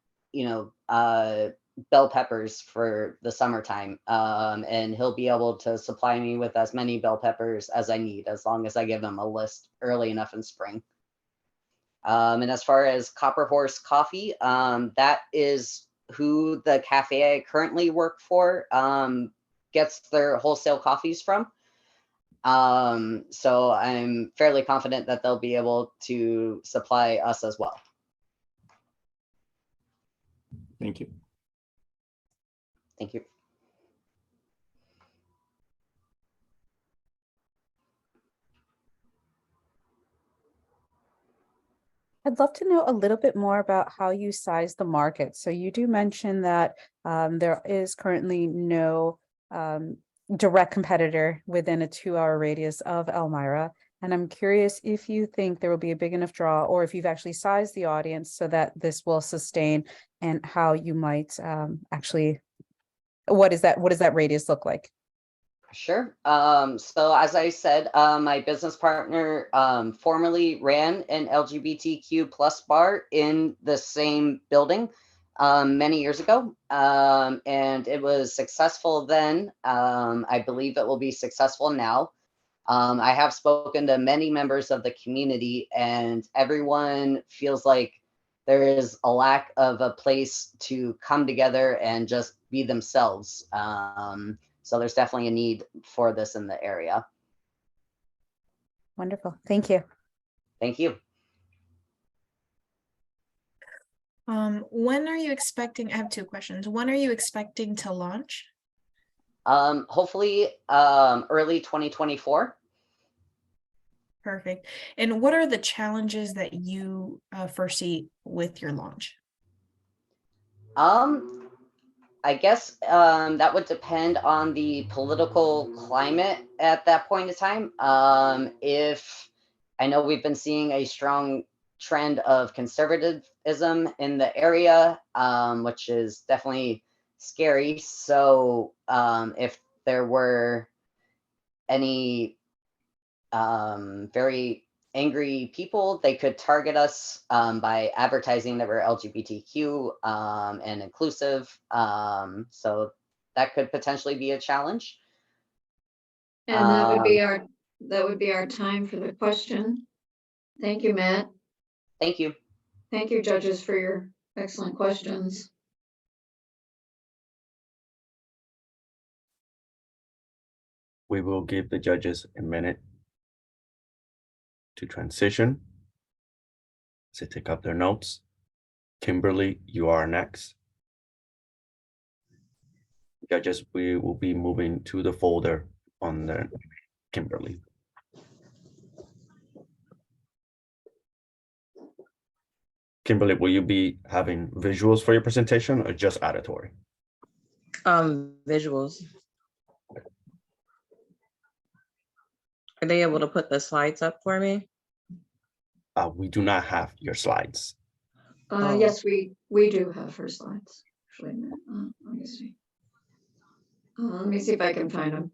bell peppers for the summertime, and he'll be able to supply me with as many bell peppers as I need, as long as I give him a list early enough in spring. And as far as Copper Horse Coffee, that is who the cafe I currently work for gets their wholesale coffees from. So I'm fairly confident that they'll be able to supply us as well. Thank you. Thank you. I'd love to know a little bit more about how you size the market. So you do mention that there is currently no direct competitor within a 2-hour radius of Elmira. And I'm curious if you think there will be a big enough draw, or if you've actually sized the audience so that this will sustain, and how you might actually, what does that radius look like? Sure. So as I said, my business partner formerly ran an LGBTQ plus bar in the same building many years ago. And it was successful then. I believe it will be successful now. I have spoken to many members of the community, and everyone feels like there is a lack of a place to come together and just be themselves. So there's definitely a need for this in the area. Wonderful. Thank you. Thank you. When are you expecting, I have 2 questions. When are you expecting to launch? Hopefully early 2024. Perfect. And what are the challenges that you foresee with your launch? I guess that would depend on the political climate at that point in time. If I know we've been seeing a strong trend of conservatism in the area, which is definitely scary. So if there were any very angry people, they could target us by advertising that we're LGBTQ and inclusive. So that could potentially be a challenge. And that would be our time for the question. Thank you, Matt. Thank you. Thank you, judges, for your excellent questions. We will give the judges a minute to transition, to take up their notes. Kimberly, you are next. Judges, we will be moving to the folder on the Kimberly. Kimberly, will you be having visuals for your presentation or just auditory? Visuals. Are they able to put the slides up for me? We do not have your slides. Yes, we do have her slides. Actually, let me see. Let me see if I can find them.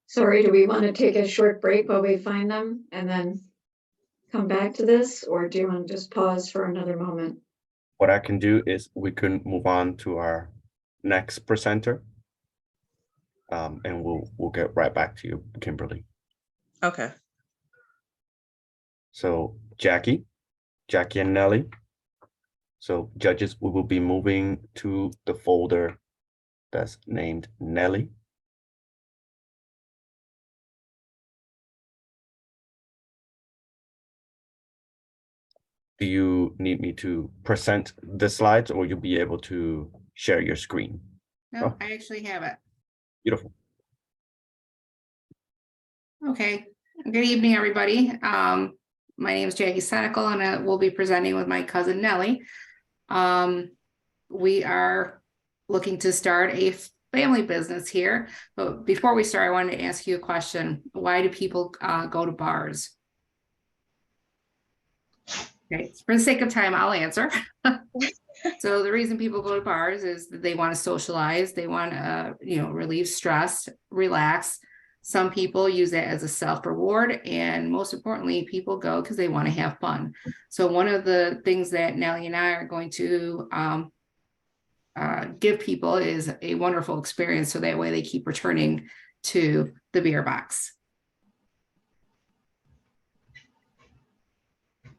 Sorry, do we want to take a short break while we find them and then come back to this, or do you want to just pause for another moment? what I can do is we can move on to our next presenter. And we'll get right back to you, Kimberly. Okay. So Jackie and Nelly. So judges, we will be moving to the folder that's named Nelly. Do you need me to present the slides or you'll be able to share your screen? No, Oh. I actually have it. Beautiful. Okay, good evening, everybody. My name is Jackie Senical and I will be presenting with my cousin Nellie. We are looking to start a family business here. But before we start, I wanted to ask you a question. Why do people go to bars? Okay, for the sake of time, I'll answer. So the reason people go to bars is that they want to socialize. They want to, relieve stress, relax. Some people use it as a self-reward, and most importantly, people go because they want to have fun. So one of the things that Nellie and I are going to give people is a wonderful experience, so that way they keep returning to the beer box.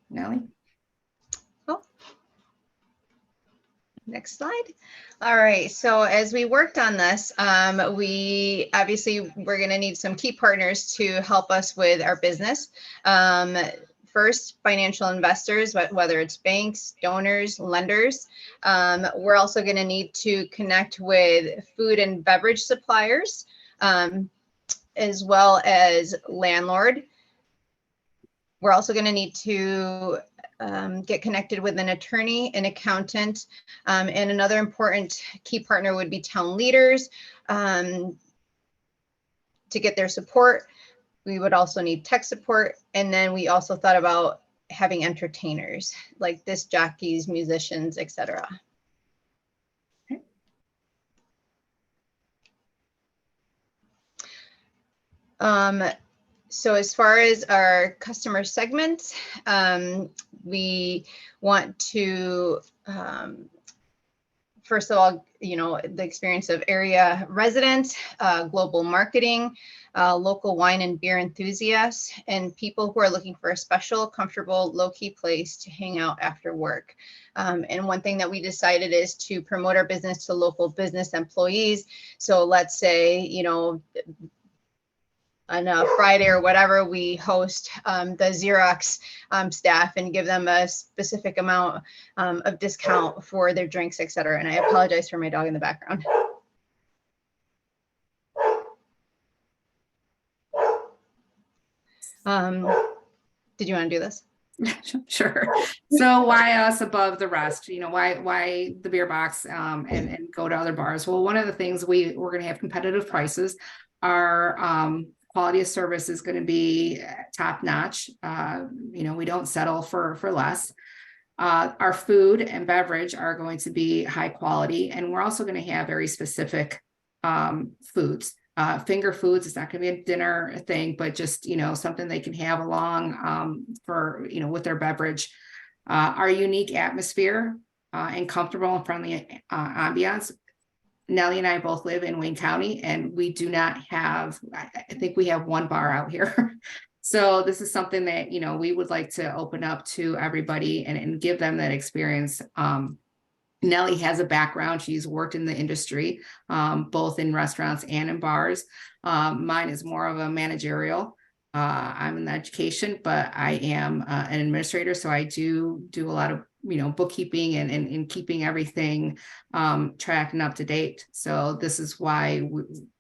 Nellie? Next slide. All right, so as we worked on this, we're going to need some key partners to help us with our business. First, financial investors, whether it's banks, donors, lenders. We're also going to need to connect with food and beverage suppliers, as well as landlord. We're also going to need to get connected with an attorney, an accountant, and another important key partner would be town leaders to get their support. We would also need tech support. And then we also thought about having entertainers like disc jockeys, musicians, etc. So as far as our customer segment, we want to, first of all, the experience of area residents, global marketing, local wine and beer enthusiasts, and people who are looking for a special, comfortable, low-key place to hang out after work. And one thing that we decided is to promote our business to local business employees. So let's say, on a Friday or whatever, we host the Xerox staff and give them a specific amount of discount for their drinks, etc. And I apologize for my dog in the background. Did you want to do this? Sure. So why us above the rest? Why the beer box and go to other bars? Well, one of the things we're going to have competitive prices. Our quality of service is going to be top notch. We don't settle for less. Our food and beverage are going to be high quality, and we're also going to have very specific foods. Finger foods, it's not going to be a dinner thing, but just, something they can have along for, with their beverage. Our unique atmosphere and comfortable and friendly ambiance. Nellie and I both live in Wayne County, and we do not have, I think we have one bar out here. So this is something that, we would like to open up to everybody and give them that experience. Nellie has a background. She's worked in the industry, both in restaurants and in bars. Mine is more of a managerial. I'm in education, but I am an administrator. So I do a lot of, bookkeeping and keeping everything tracked and up to date. So this is why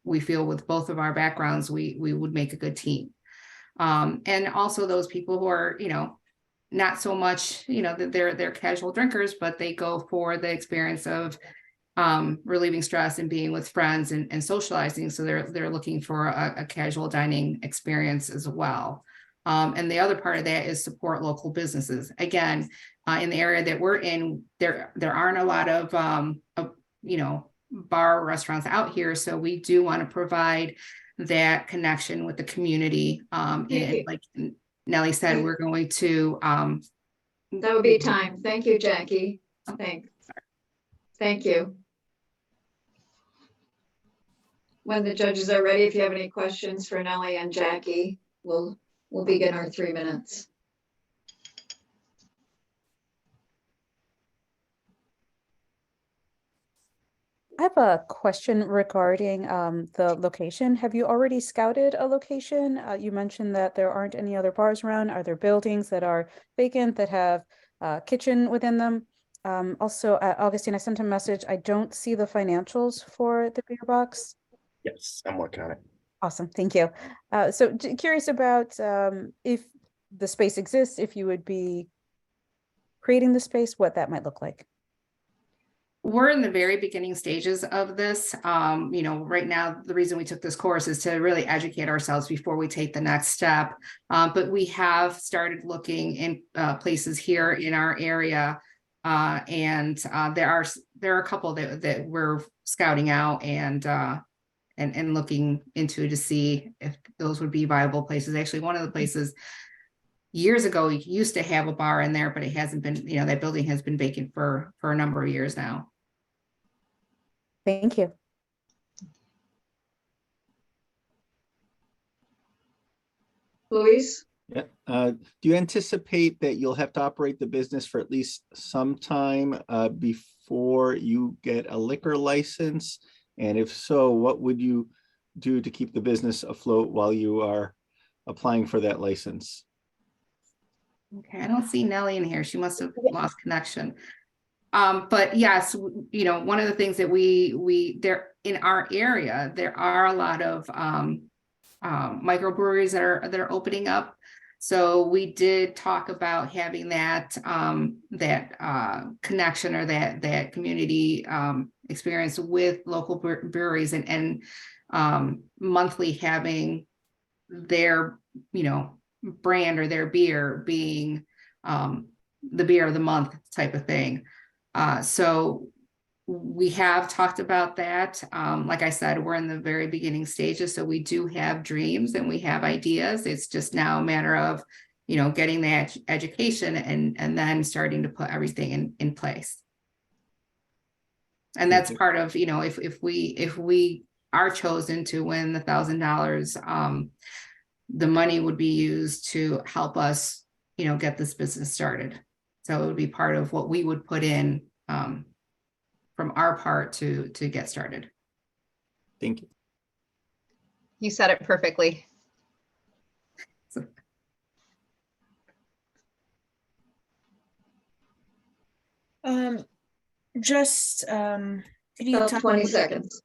we feel with both of our backgrounds, we would make a good team. And also those people who are, not so much, that they're casual drinkers, but they go for the experience of relieving stress and being with friends and socializing. So they're looking for a casual dining experience as well. And the other part of that is support local businesses. Again, in the area that we're in, there aren't a lot of bar restaurants out here. So we do want to provide that connection with the community. And like Nellie said, we're going to that would be time. Thank you, Jackie. Thanks. Thank you. When the judges are ready, if you have any questions for Nellie and Jackie, we'll begin our 3 minutes. I have a question regarding the location. Have you already scouted a location? You mentioned that there aren't any other bars around. Are there buildings that are vacant that have a kitchen within them? Also, Augustine, I sent a message. I don't see the financials for the beer box. Yes, I'm working on it. Awesome, thank you. So curious about if the space exists, if you would be creating the space, what that might look like. We're in the very beginning stages of this. You know, right now, the reason we took this course is to really educate ourselves before we take the next step. But we have started looking in places here in our area. And there are a couple that we're scouting out and looking into to see if those would be viable places. Actually, one of the places years ago, we used to have a bar in there, but it hasn't been, you know, that building has been vacant for a number of years now. Thank you. Luis? Yeah. Do you anticipate that you'll have to operate the business for at least some time before you get a liquor license? And if so, what would you do to keep the business afloat while you are applying for that license? Okay, I don't see Nellie in here. She must have lost connection. But yes, you know, one of the things that we there in our area, there are a lot of microbreweries that are opening up. So we did talk about having that connection or that community experience with local breweries and monthly having their, you know, brand or their beer being the beer of the month type of thing. So we have talked about that. Like I said, we're in the very beginning stages, so we do have dreams and we have ideas. It's just now a matter of, you know, getting that education and then starting to put everything in place. And that's part of, you know, if we are chosen to win the $1,000, the money would be used to help us, you know, get this business started. So it would be part of what we would put in from our part to get started. Thank you. You said it perfectly. Could you About talk 20 seconds.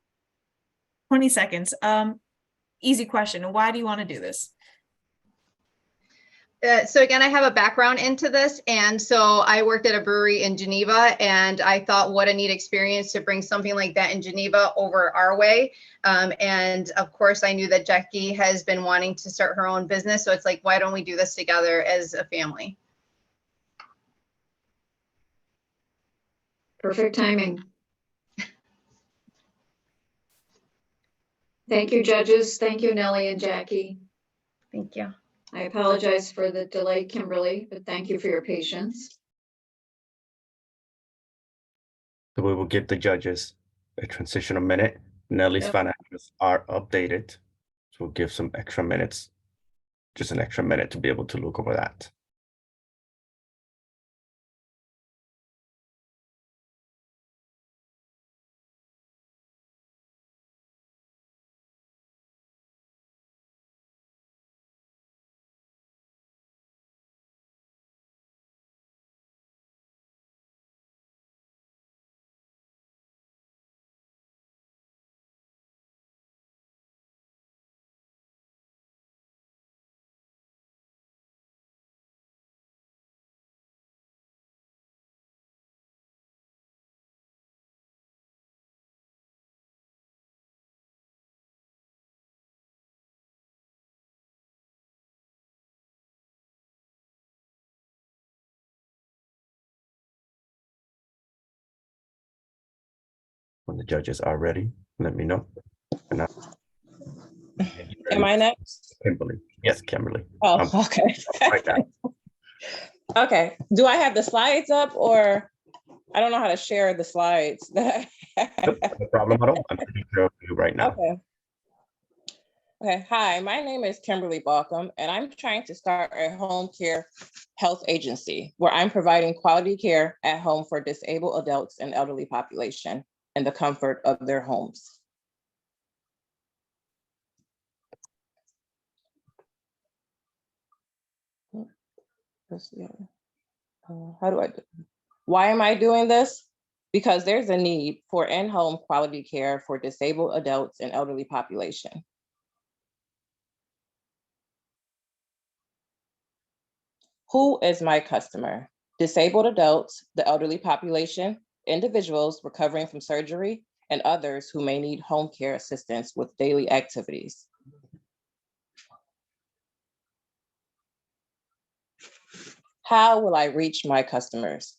20 seconds. Easy question. Why do you want to do this? So again, I have a background into this. And so I worked at a brewery in Geneva, and I thought what a neat experience to bring something like that in Geneva over our way. And of course, I knew that Jackie has been wanting to start her own business. So it's like, why don't we do this together as a family? Perfect timing. Thank you, judges. Thank you, Nellie and Jackie. Thank you. I apologize for the delay, Kimberly, but thank you for your patience. So we will give the judges a transitional minute. Nellie's Yep. financials are updated. So we'll give some extra minutes, just an extra minute to be able to look over that. When the judges are ready, let me know. And Am I next? Kimberly. Yes, Kimberly. Oh, okay. Right now. Okay. Do I have the slides up or? I don't know how to share the slides that I Nope, no problem at all. I'm taking care of you right now. Okay. Okay. Hi, my name is Kimberly Balcom, and I'm trying to start a home care health agency where I'm providing quality care at home for disabled adults and elderly population in the comfort of their homes. How do I do? Why am I doing this? Because there's a need for in-home quality care for disabled adults and elderly population. Who is my customer? Disabled adults, the elderly population, individuals recovering from surgery, and others who may need home care assistance with daily activities. How will I reach my customers?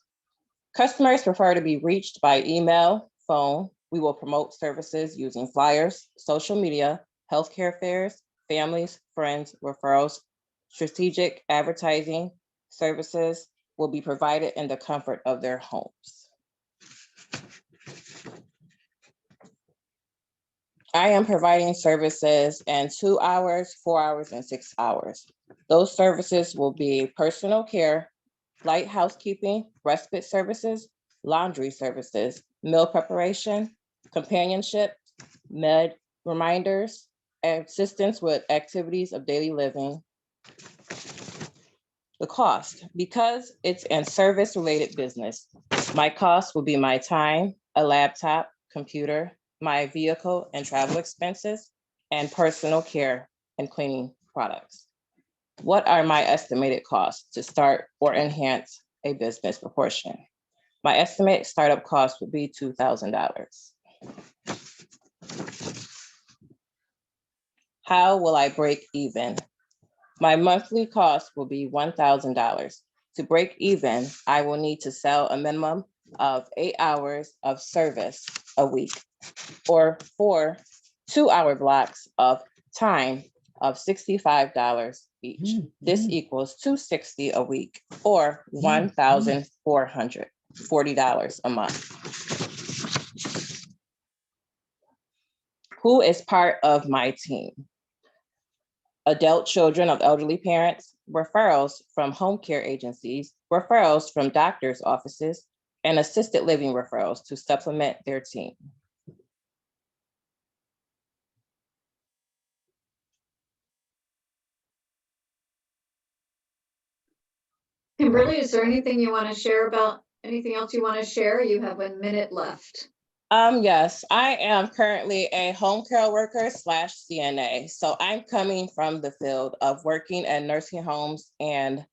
Customers prefer to be reached by email, phone. We will promote services using flyers, social media, healthcare fairs, families, friends, referrals, strategic advertising services will be provided in the comfort of their homes. I am providing services in 2 hours, 4 hours, and 6 hours. Those services will be personal care, light housekeeping, respite services, laundry services, meal preparation, companionship, med reminders, assistance with activities of daily living. The cost, because it's a service-related business, my cost will be my time, a laptop, computer, my vehicle and travel expenses, and personal care and cleaning products. What are my estimated costs to start or enhance a business proportion? My estimated startup cost would be $2,000. How will I break even? My monthly cost will be $1,000. To break even, I will need to sell a minimum of 8 hours of service a week, or 4 2-hour blocks of time of $65 each. This equals $260 a week, or $1,440 a month. Who is part of my team? Adult children of elderly parents, referrals from home care agencies, referrals from doctors' offices, and assisted living referrals to supplement their team. Kimberly, is there anything you want to share about, anything else you want to share? You have 1 minute left. Yes, I am currently a home care worker / CNA. So I'm coming from the field of working at nursing homes and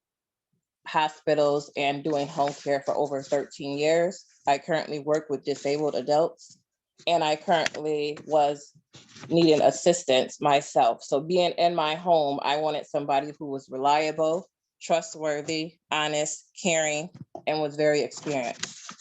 hospitals and doing home care for over 13 years. I currently work with disabled adults, and I currently was needing assistance myself. So being in my home, I wanted somebody who was reliable, trustworthy, honest, caring, and was very experienced.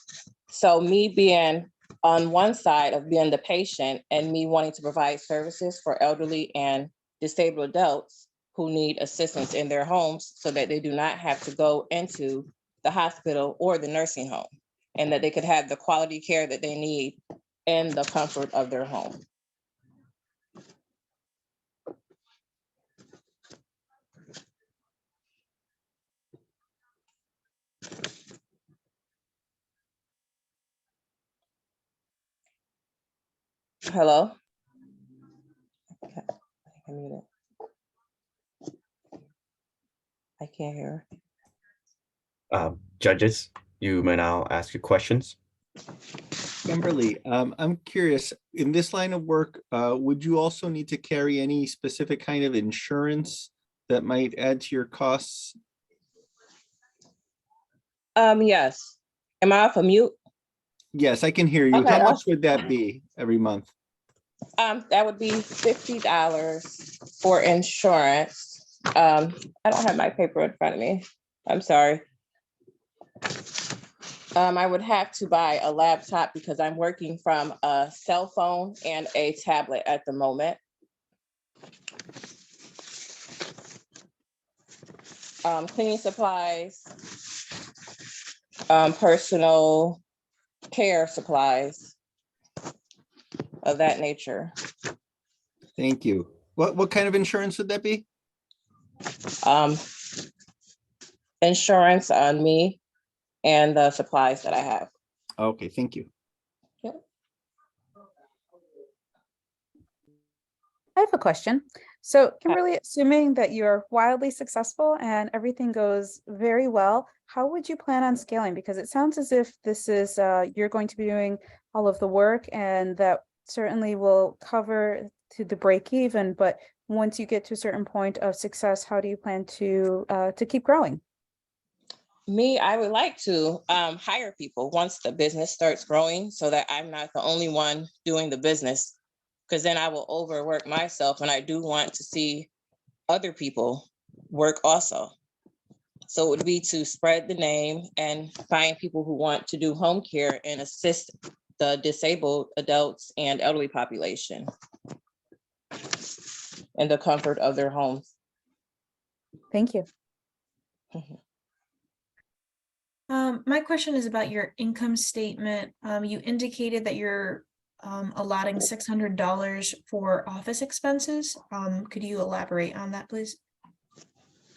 So me being on one side of being the patient and me wanting to provide services for elderly and disabled adults who need assistance in their homes so that they do not have to go into the hospital or the nursing home, and that they could have the quality care that they need in the comfort of their home. Hello? I mute it. I can't hear. Judges, you may now ask your questions. Kimberly, I'm curious, in this line of work, would you also need to carry any specific kind of insurance that might add to your costs? Yes. Am I off a mute? Yes, I can hear you. Okay, How much would that be every month? That would be $50 for insurance. I don't have my paper in front of me. I'm sorry. I would have to buy a laptop because I'm working from a cell phone and a tablet at the moment. Cleaning supplies, personal care supplies of that nature. Thank you. What kind of insurance would that be? Insurance on me and the supplies that I have. Okay, thank you. I have a question. So Kimberly, assuming that you're wildly successful and everything goes very well, how would you plan on scaling? Because it sounds as if this is, you're going to be doing all of the work, and that certainly will cover to the break even. But once you get to a certain point of success, how do you plan to keep growing? Me, I would like to hire people once the business starts growing so that I'm not the only one doing the business, because then I will overwork myself, and I do want to see other people work also. So it would be to spread the name and find people who want to do home care and assist the disabled adults and elderly population in the comfort of their homes. Thank you. My question is about your income statement. You indicated that you're allotting $600 for office expenses. Could you elaborate on that, please?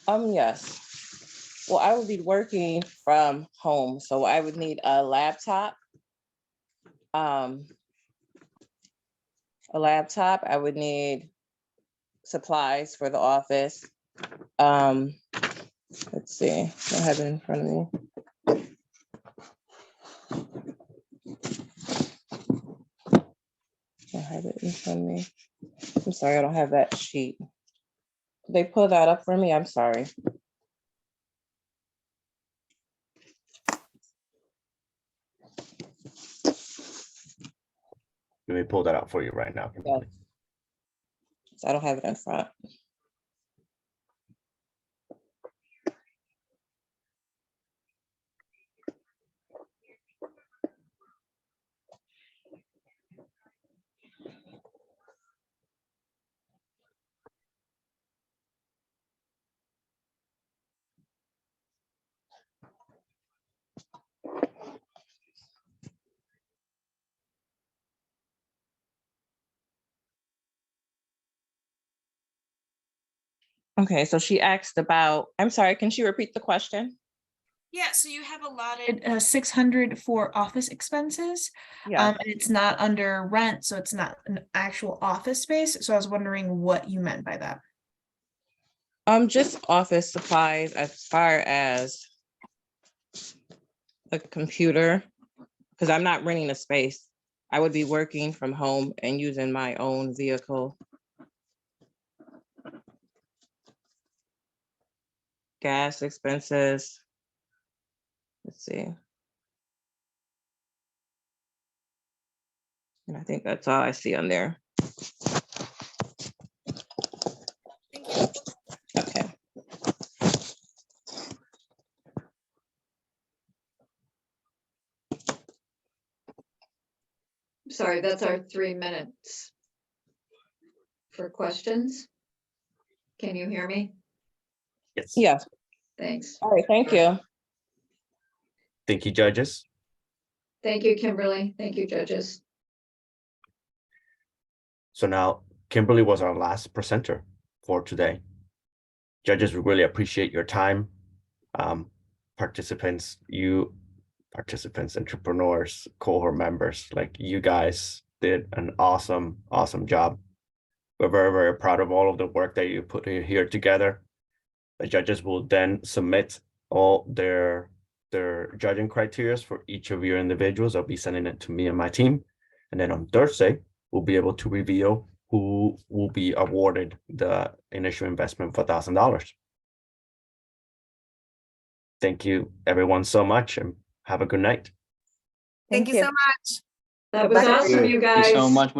Yes. Well, I will be working from home, so I would need a laptop. I would need supplies for the office. Let's see, I don't have it in front of me. I have it in front of me. I'm sorry, I don't have that sheet. They pull that up for me, I'm sorry. Let me pull that out for you right now. Yeah. So I don't have it in front. Okay, so she asked about, I'm sorry, can she repeat the question? Yeah, so you have allotted $600 for office expenses. And it's not under rent, so it's not an actual office space. So I was wondering what you meant by that. Just office supplies as far as a computer, because I'm not renting a space. I would be working from home and using my own vehicle. Gas expenses. Let's see. And I think that's all I see on there. Okay. Sorry, that's our 3 minutes for questions. Can you hear me? Yes. Yeah. Thanks. All right, thank you. Thank you, judges. Thank you, Kimberly. Thank you, judges. So now Kimberly was our last presenter for today. Judges, we really appreciate your time. Participants, entrepreneurs, cohort members, like you guys did an awesome job. We're very, very proud of all of the work that you put here together. The judges will then submit all their judging criteria for each of your individuals. I'll be sending it to me and my team. And then on Thursday, we'll be able to reveal who will be awarded the initial investment for $1,000. Thank you, everyone, so much, and have a good night. Thank you so much. That was awesome, you guys. Thank you so much.